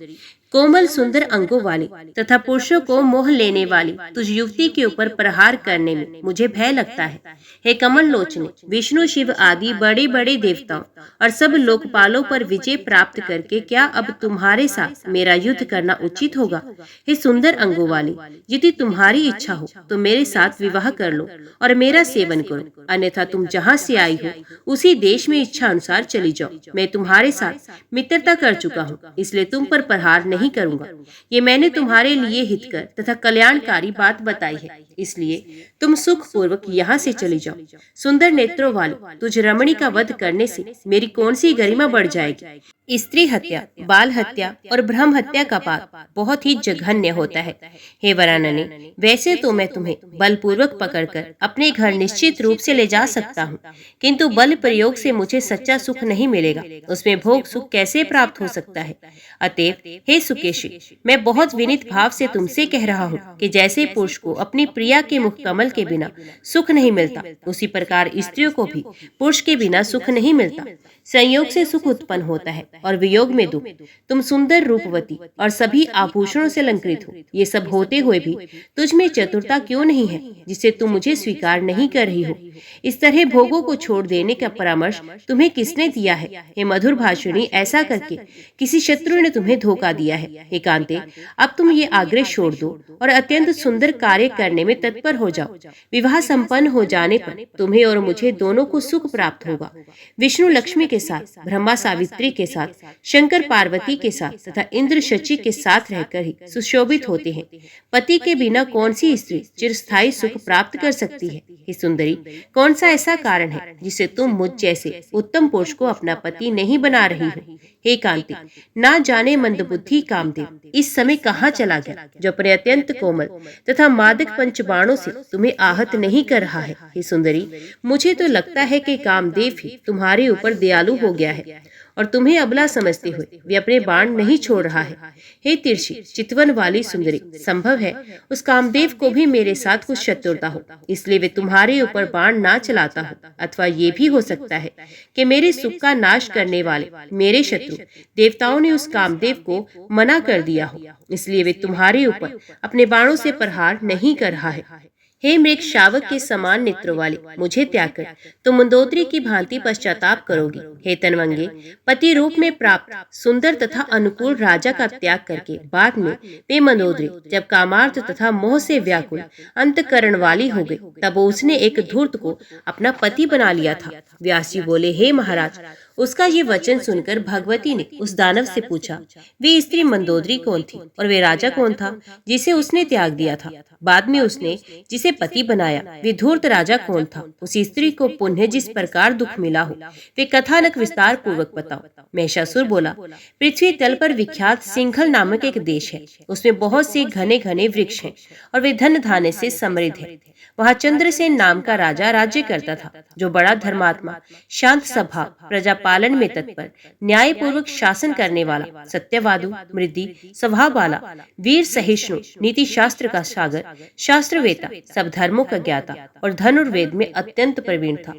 कोमल सुंदर अंगों वाली तथा पुरुषों को मोह लेने वाली तुझ युवती के ऊपर प्रहार करने में मुझे भय लगता है। हे कमल लोचने, विष्णु शिव आदि बड़े बड़े देवताओं और सब लोकपालों पर विजय प्राप्त करके क्या अब तुम्हारे साथ मेरा युद्ध करना उचित होगा? हे सुंदर अंगों वाली, यदि तुम्हारी इच्छा हो तो मेरे साथ विवाह कर लो और मेरा सेवन करो, अन्यथा तुम जहाँ से आई हो उसी देश में इच्छा अनुसार चली जाओ। मैं तुम्हारे साथ मित्रता कर चुका हूँ, इसलिए तुम पर प्रहार नहीं नहीं करूंगा। ये मैंने तुम्हारे लिए हितकर तथा कल्याणकारी बात बताई है, इसलिए तुम सुख पूर्वक यहाँ से चली जाओ। सुंदर नेत्रों वाले, तुझ रमणी का वध करने से मेरी कौन सी गरिमा बढ़ जाएगी। स्त्री हत्या, बाल हत्या और ब्रह्म हत्या का पाप बहुत ही जघन्य होता है। हे वरानने, वैसे तो मैं तुम्हें बलपूर्वक पकड़कर अपने घर निश्चित रूप से ले जा सकता हूँ, किंतु बल प्रयोग से मुझे सच्चा सुख नहीं मिलेगा। उसमें भोग सुख कैसे प्राप्त हो सकता है। अतएव हे सुकेशी, मैं बहुत विनीत भाव से तुमसे कह रहा हूँ कि जैसे पुरुष को अपनी प्रिया के मुख कमल के बिना सुख नहीं मिलता, उसी प्रकार स्त्रियों को भी पुरुष के बिना सुख नहीं मिलता। संयोग से सुख उत्पन्न होता है और वियोग में दुख। तुम सुंदर, रूपवती और सभी आभूषणों से अलंकृत हो। ये सब होते हुए भी तुझ में चतुरता क्यों नहीं है, जिसे तुम मुझे स्वीकार नहीं कर रही हो। इस तरह भोगों को छोड़ देने का परामर्श तुम्हें किसने दिया है। हे मधुर भाषिणी, ऐसा करके किसी शत्रु ने तुम्हें धोखा दिया है। हे कांते, अब तुम ये आग्रह छोड़ दो और अत्यंत सुंदर कार्य करने में तत्पर हो जाओ। विवाह संपन्न हो जाने पर तुम्हें और मुझे दोनों को सुख प्राप्त होगा। विष्णु लक्ष्मी के साथ, ब्रह्मा सावित्री के साथ, शंकर पार्वती के साथ तथा इंद्र शची के साथ रहकर ही सुशोभित होते हैं। पति के बिना कौन सी स्त्री चिरस्थायी सुख प्राप्त कर सकती है। हे सुंदरी, कौन सा ऐसा कारण है जिसे तुम मुझ जैसे उत्तम पुरुष को अपना पति नहीं बना रही हो। हे कांति, ना जाने मंदबुद्धि कामदेव इस समय कहाँ चला गया, जो अपने अत्यंत कोमल तथा मादक पंचबाणों से तुम्हें आहत नहीं कर रहा है। हे सुंदरी, मुझे तो लगता है कि कामदेव ही तुम्हारे ऊपर दयालु हो गया है और तुम्हें अबला समझते हुए वे अपने बाण नहीं छोड़ रहा है। हे तिरछी चितवन वाली सुंदरी, संभव है उस कामदेव को भी मेरे साथ कुछ शत्रुता हो, इसलिए वे तुम्हारे ऊपर बाण ना चलाता हो। अथवा ये भी हो सकता है कि मेरे सुख का नाश करने वाले मेरे शत्रु देवताओं ने उस कामदेव को मना कर दिया हो, इसलिए वे तुम्हारे ऊपर अपने बाणों से प्रहार नहीं कर रहा है। हे मृग शावक के समान नेत्रों वाले, मुझे त्याग कर तुम मंदोदरी की भांति पश्चाताप करोगी। हे तनवंगे, पति रूप में प्राप्त सुंदर तथा अनुकूल राजा का त्याग करके बाद में वे मंदोदरी जब कामार्थ तथा मोह से व्याकुल अंतकरण वाली हो गई, तब उसने एक धूर्त को अपना पति बना लिया था। व्यास जी बोले, हे महाराज, उसका ये वचन सुनकर भगवती ने उस दानव से पूछा, वे स्त्री मंदोदरी कौन थी और वे राजा कौन था जिसे उसने त्याग दिया था। बाद में उसने जिसे पति बनाया वे धूर्त राजा कौन था। उस स्त्री को पुनः जिस प्रकार दुख मिला हो वे कथानक विस्तार पूर्वक बताओ। महिषासुर बोला, पृथ्वी तल पर विख्यात सिंघल नामक एक देश है। उसमें बहुत से घने घने वृक्ष हैं और वे धन धान्य से समृद्ध है। वहाँ चंद्रसेन नाम का राजा राज्य करता था, जो बड़ा धर्मात्मा, शांत स्वभाव, प्रजा पालन में तत्पर, न्याय पूर्वक शासन करने वाला, सत्यवादु, मृदी स्वभाव वाला, वीर सहिष्णु, नीति शास्त्र का सागर, शास्त्रवेता, सब धर्मों का ज्ञाता और धनुर्वेद में अत्यंत प्रवीण था।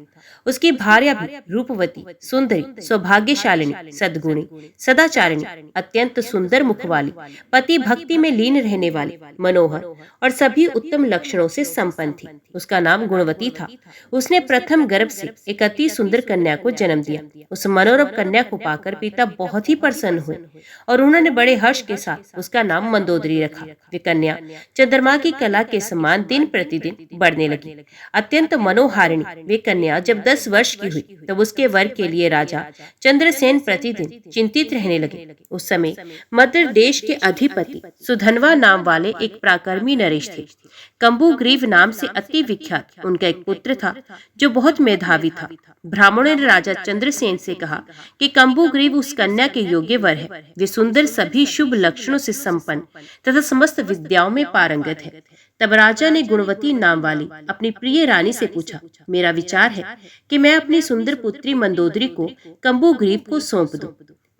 उसकी भार्या भी रूपवती, सुंदरी, सौभाग्यशालिनी, सद्गुणी, सदाचारिणी, अत्यंत सुंदर मुख वाली, पति भक्ति में लीन रहने वाली, मनोहर और सभी उत्तम लक्षणों से संपन्न थी। उसका नाम गुणवती था। उसने प्रथम गर्भ से एक अति सुंदर कन्या को जन्म दिया। उस मनोरम कन्या को पाकर पिता बहुत ही प्रसन्न हुए और उन्होंने बड़े हर्ष के साथ उसका नाम मंदोदरी रखा। वे कन्या चंद्रमा की कला के समान दिन प्रतिदिन बढ़ने लगी। अत्यंत मनोहारिणी वे कन्या जब 10 वर्ष की हुई तब उसके वर के लिए राजा चंद्रसेन प्रतिदिन चिंतित रहने लगे। उस समय मद्र देश के अधिपति सुधनवा नाम वाले एक पराक्रमी नरेश थे। कंबुग्रीव नाम से अति विख्यात उनका एक पुत्र था जो बहुत मेधावी था। ब्राह्मणों ने राजा चंद्रसेन से कहा कि कंबुग्रीव उस कन्या के योग्य वर है। वे सुंदर, सभी शुभ लक्षणों से संपन्न तथा समस्त विद्याओं में पारंगत है। तब राजा ने गुणवती नाम वाली अपनी प्रिय रानी से पूछा, मेरा विचार है कि मैं अपनी सुंदर पुत्री मंदोदरी को कंबुग्रीव को सौंप दूं।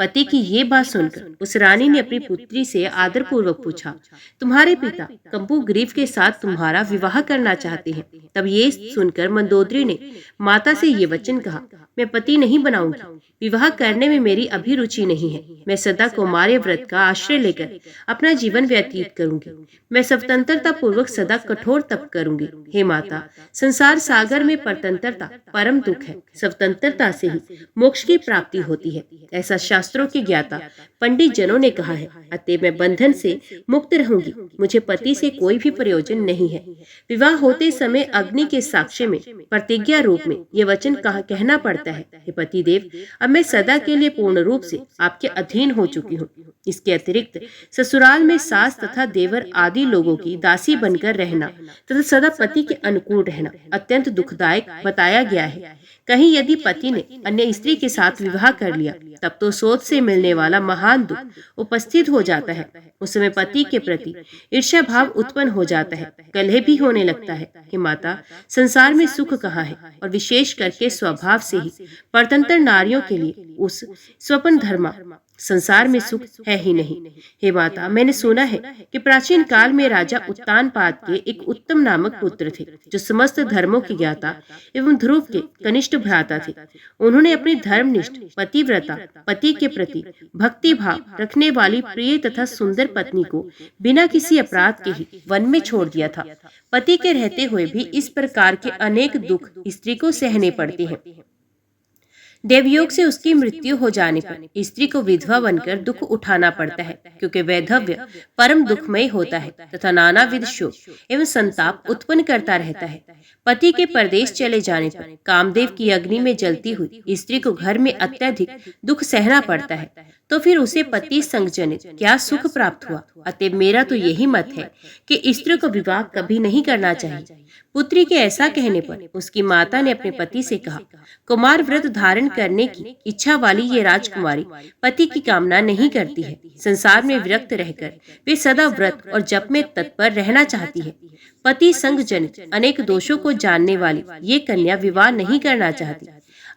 पति की ये बात सुनकर उस रानी ने अपनी पुत्री से आदर पूर्वक पूछा, तुम्हारे पिता कंबुग्रीव के साथ तुम्हारा विवाह करना चाहते हैं। तब ये सुनकर मंदोदरी ने माता से ये वचन कहा, मैं पति नहीं बनाऊंगी, विवाह करने में मेरी अभिरुचि नहीं है। मैं सदा कौमार्य व्रत का आश्रय लेकर अपना जीवन व्यतीत करूंगी। मैं स्वतंत्रता पूर्वक सदा कठोर तप करूंगी। हे माता, संसार सागर में परतंत्रता परम दुख है। स्वतंत्रता से ही मोक्ष की प्राप्ति होती है, ऐसा शास्त्र शास्त्रों की ज्ञाता पंडित जनों ने कहा है, अतः मैं बंधन से मुक्त रहूंगी। मुझे पति से कोई भी प्रयोजन नहीं है। विवाह होते समय अग्नि के साक्ष्य में प्रतिज्ञा रूप में ये वचन कहना पड़ता है, हे पतिदेव, अब मैं सदा के लिए पूर्ण रूप से आपके अधीन हो चुकी हूँ। इसके अतिरिक्त ससुराल में सास तथा देवर आदि लोगों की दासी बनकर रहना तथा सदा पति के अनुकूल रहना अत्यंत दुखदायक बताया गया है। कहीं यदि पति ने अन्य स्त्री के साथ विवाह कर लिया, तब तो सोच से मिलने वाला महान दुख उपस्थित हो जाता है। उस समय पति के प्रति ईर्ष्या भाव उत्पन्न हो जाता है, कलह भी होने लगता है कि माता, संसार में सुख कहाँ है, और विशेष करके स्वभाव से ही परतंत्र नारियों के लिए उस स्वपन धर्मा संसार में सुख है ही नहीं। हे माता, मैंने सुना है कि प्राचीन काल में राजा उत्तानपाद के एक उत्तम नामक पुत्र थे, जो समस्त धर्मों की ज्ञाता एवं ध्रुव के कनिष्ठ भ्राता थे। उन्होंने अपनी धर्मनिष्ठ पतिव्रता पति के प्रति भक्ति भाव रखने वाली प्रिय तथा सुंदर पत्नी को बिना किसी अपराध के ही वन में छोड़ दिया था। पति के रहते हुए भी इस प्रकार के अनेक दुख स्त्री को सहने पड़ते हैं। देवयोग से उसकी मृत्यु हो जाने पर स्त्री को विधवा बनकर दुख उठाना पड़ता है, क्योंकि वैधव्य परम दुखमय होता है तथा नानाविध शोक एवं संताप उत्पन्न करता रहता है। पति के परदेश चले जाने पर कामदेव की अग्नि में जलती हुई स्त्री को घर में अत्यधिक दुख सहना पड़ता है, तो फिर उसे पति संग जनित क्या सुख प्राप्त हुआ। अतः मेरा तो यही मत है कि स्त्री को विवाह कभी नहीं करना चाहिए। पुत्री के ऐसा कहने पर उसकी माता ने अपने पति से कहा, कुमार व्रत धारण करने की इच्छा वाली ये राजकुमारी पति की कामना नहीं करती है। संसार में विरक्त रहकर वे सदा व्रत और जप में तत्पर रहना चाहती है। पति संग जनित अनेक दोषों को जानने वाली ये कन्या विवाह नहीं करना चाहती।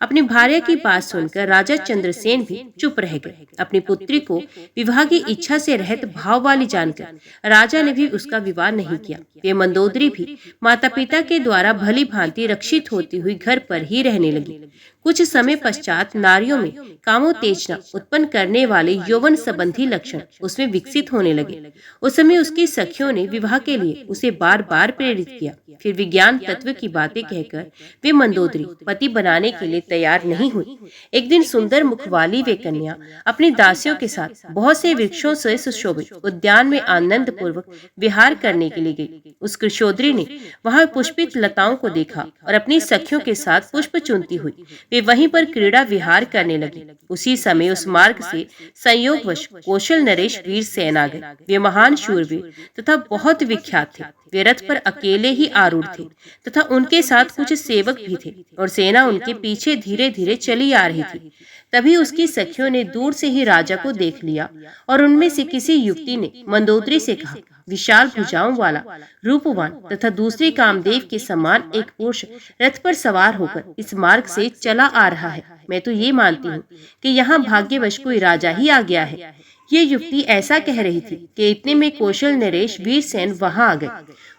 अपनी भार्या की बात सुनकर राजा चंद्रसेन भी चुप रह गए। अपनी पुत्री को विवाह की इच्छा से रहित भाव वाली जानकर राजा ने भी उसका विवाह नहीं किया। वे मंदोदरी भी माता पिता के द्वारा भली भांति रक्षित होती हुई घर पर ही रहने लगी। कुछ समय पश्चात नारियों में कामोत्तेजना उत्पन्न करने वाले यौवन संबंधी लक्षण उसमें विकसित होने लगे। उस समय उसकी सखियों ने विवाह के लिए उसे बार बार प्रेरित किया। फिर विज्ञान तत्व की बातें कहकर वे मंदोदरी पति बनाने के लिए तैयार नहीं हुई। एक दिन सुंदर मुख वाली वे कन्या अपनी दासियों के साथ बहुत से वृक्षों से सुशोभित उद्यान में आनंद पूर्वक विहार करने के लिए गई। उस कृषोद्री ने वहां पुष्पित लताओं को देखा और अपनी सखियों के साथ पुष्प चुनती हुई वे वहीं पर क्रीड़ा विहार करने लगी। उसी समय उस मार्ग से संयोगवश कौशल नरेश वीर सेन आ गए। वे महान शूरवीर तथा बहुत विख्यात थे। वे रथ पर अकेले ही आरूढ़ थे तथा उनके साथ कुछ सेवक भी थे और सेना उनके पीछे धीरे धीरे चली आ रही थी। तभी उसकी सखियों ने दूर से ही राजा को देख लिया और उनमें से किसी युवती ने मंदोदरी से कहा, विशाल भुजाओं वाला रूपवान तथा दूसरे कामदेव के समान एक पुरुष रथ पर सवार होकर इस मार्ग से चला आ रहा है। मैं तो ये मानती हूँ कि यहाँ भाग्यवश कोई राजा ही आ गया है। ये युवती ऐसा कह रही थी कि इतने में कौशल नरेश वीरसेन वहां आ गए।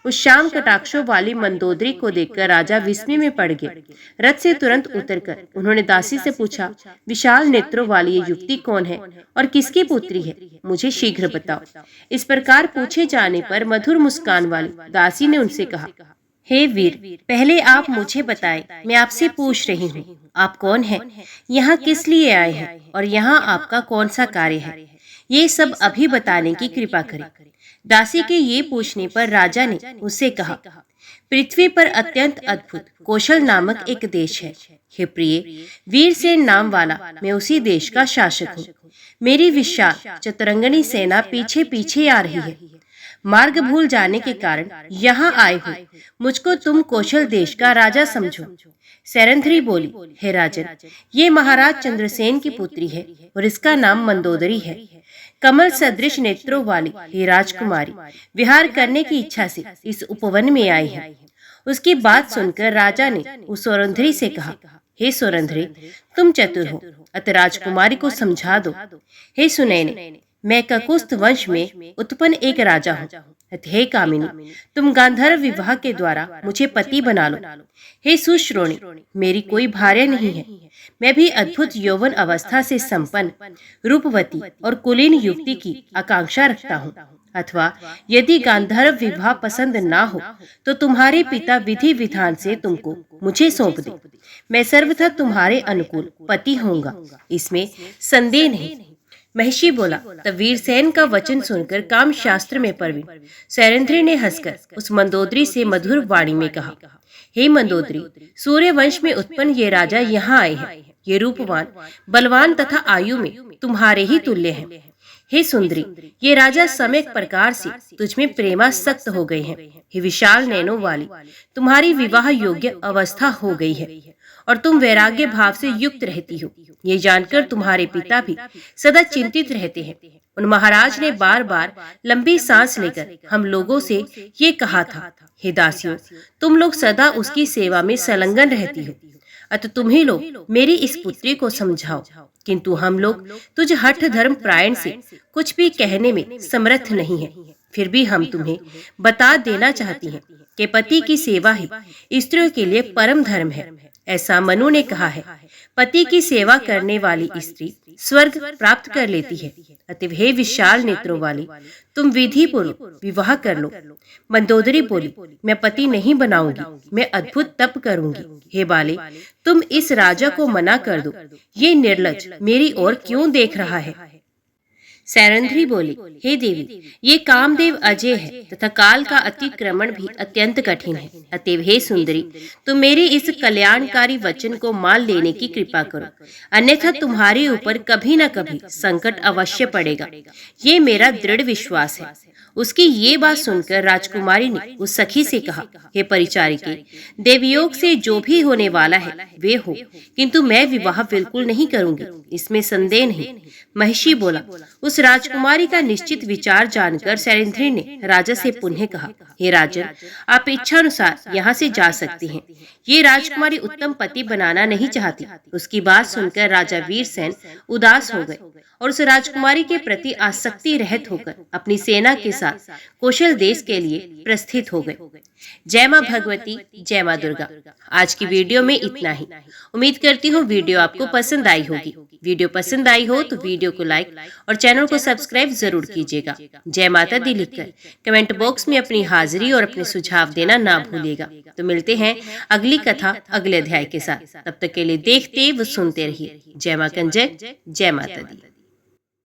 उस श्याम कटाक्षों वाली मंदोदरी को देखकर राजा विस्मय में पड़ गए। रथ से तुरंत उतरकर उन्होंने दासी से पूछा, विशाल नेत्रों वाली ये युवती कौन है और किसकी पुत्री है? मुझे शीघ्र बताओ। इस प्रकार पूछे जाने पर मधुर मुस्कान वाली दासी ने उनसे कहा, हे वीर, पहले आप मुझे बताएं, मैं आपसे पूछ रही हूँ, आप कौन हैं? यहाँ किस लिए आए हैं और यहाँ आपका कौन सा कार्य है? ये सब अभी बताने की कृपा करें। दासी के ये पूछने पर राजा ने उससे कहा, पृथ्वी पर अत्यंत अद्भुत कौशल नामक एक देश है। हे प्रिय, वीरसेन नाम वाला मैं उसी देश का शासक हूँ। मेरी विशाल चतुरंगनी सेना पीछे पीछे आ रही है। मार्ग भूल जाने के कारण यहाँ आए हो। मुझको तुम कौशल देश का राजा समझो। सैरंध्री बोली, हे राजन, ये महाराज चंद्रसेन की पुत्री है और इसका नाम मंदोदरी है। कमल सदृश नेत्रों वाली हे राजकुमारी विहार करने की इच्छा से इस उपवन में आई है। उसकी बात सुनकर राजा ने उस सौरंध्री से कहा, हे सौरंध्री, तुम चतुर हो, अतः राजकुमारी को समझा दो। हे सुनैने, मैं ककुस्थ वंश में उत्पन्न एक राजा हूँ। हे कामिनी, तुम गांधर्व विवाह के द्वारा मुझे पति बना लो। हे सुश्रोणी, मेरी कोई भार्य नहीं है। मैं भी अद्भुत यौवन अवस्था से संपन्न, रूपवती और कुलीन युवती की आकांक्षा रखता हूँ। अथवा यदि गांधर्व विवाह पसंद ना हो तो तुम्हारे पिता विधि विधान से तुमको मुझे सौंप दे। मैं सर्वथा तुम्हारे अनुकूल पति होऊंगा, इसमें संदेह नहीं। महर्षि बोला। तब वीरसेन का वचन सुनकर काम शास्त्र में प्रवीण सैरंध्री ने हंसकर उस मंदोदरी से मधुर वाणी में कहा, हे मंदोदरी, सूर्य वंश में उत्पन्न ये राजा यहाँ आए हैं। ये रूपवान, बलवान तथा आयु में तुम्हारे ही तुल्य हैं। हे सुंदरी, ये राजा सम्यक प्रकार से तुझमें प्रेमासक्त हो गए हैं। हे विशाल नैनों वाली, तुम्हारी विवाह योग्य अवस्था हो गई है और तुम वैराग्य भाव से युक्त रहती हो। ये जानकर तुम्हारे पिता भी सदा चिंतित रहते हैं। उन महाराज ने बार बार लंबी सांस लेकर हम लोगों से ये कहा था, हे दासियों, तुम लोग सदा उसकी सेवा में संलग्न रहती हो, अतः तुम ही लोग मेरी इस पुत्री को समझाओ। किंतु हम लोग तुझ हठ धर्म प्रायण से कुछ भी कहने में समर्थ नहीं है। फिर भी हम तुम्हें बता देना चाहती हैं कि पति की सेवा ही स्त्रियों के लिए परम धर्म है। ऐसा मनु ने कहा है, पति की सेवा करने वाली स्त्री स्वर्ग प्राप्त कर लेती है। अतः हे विशाल नेत्रों वाली, तुम विधि पूर्वक विवाह कर लो। मंदोदरी बोली, मैं पति नहीं बनाऊंगी, मैं अद्भुत तप करूंगी। हे बाले, तुम इस राजा को मना कर दो। ये निर्लज्ज मेरी ओर क्यों देख रहा है? सैरंध्री बोली, हे देवी, ये कामदेव अजय है तथा काल का अतिक्रमण भी अत्यंत कठिन है। अतएव हे सुंदरी, तुम मेरे इस कल्याणकारी वचन को मान लेने की कृपा करो, अन्यथा तुम्हारे ऊपर कभी न कभी संकट अवश्य पड़ेगा। ये मेरा दृढ़ विश्वास है। उसकी ये बात सुनकर राजकुमारी ने उस सखी से कहा, हे परिचारिके, देवयोग से जो भी होने वाला है वे हो, किंतु मैं विवाह बिल्कुल नहीं करूंगी, इसमें संदेह नहीं। महर्षि बोला। उस राजकुमारी का निश्चित विचार जानकर सैरंध्री ने राजा से पुनः कहा, हे राजन, आप इच्छानुसार यहाँ से जा सकती हैं। ये राजकुमारी उत्तम पति बनाना नहीं चाहती। उसकी बात सुनकर राजा वीरसेन उदास हो गए और उस राजकुमारी के प्रति आसक्ति रहित होकर अपनी सेना के साथ कौशल देश के लिए प्रस्थित हो गए। जय मां भगवती, जय मां दुर्गा। आज की वीडियो में इतना ही। उम्मीद करती हूँ वीडियो आपको पसंद आई होगी। वीडियो पसंद आई हो तो वीडियो को लाइक और चैनल को सब्सक्राइब जरूर कीजिएगा। जय माता दी लिखकर कमेंट बॉक्स में अपनी हाजिरी और अपने सुझाव देना ना भूलिएगा। तो मिलते हैं अगली कथा अगले अध्याय के साथ। तब तक के लिए देखते व सुनते रहिए। जय मां कंजक, जय माता दी।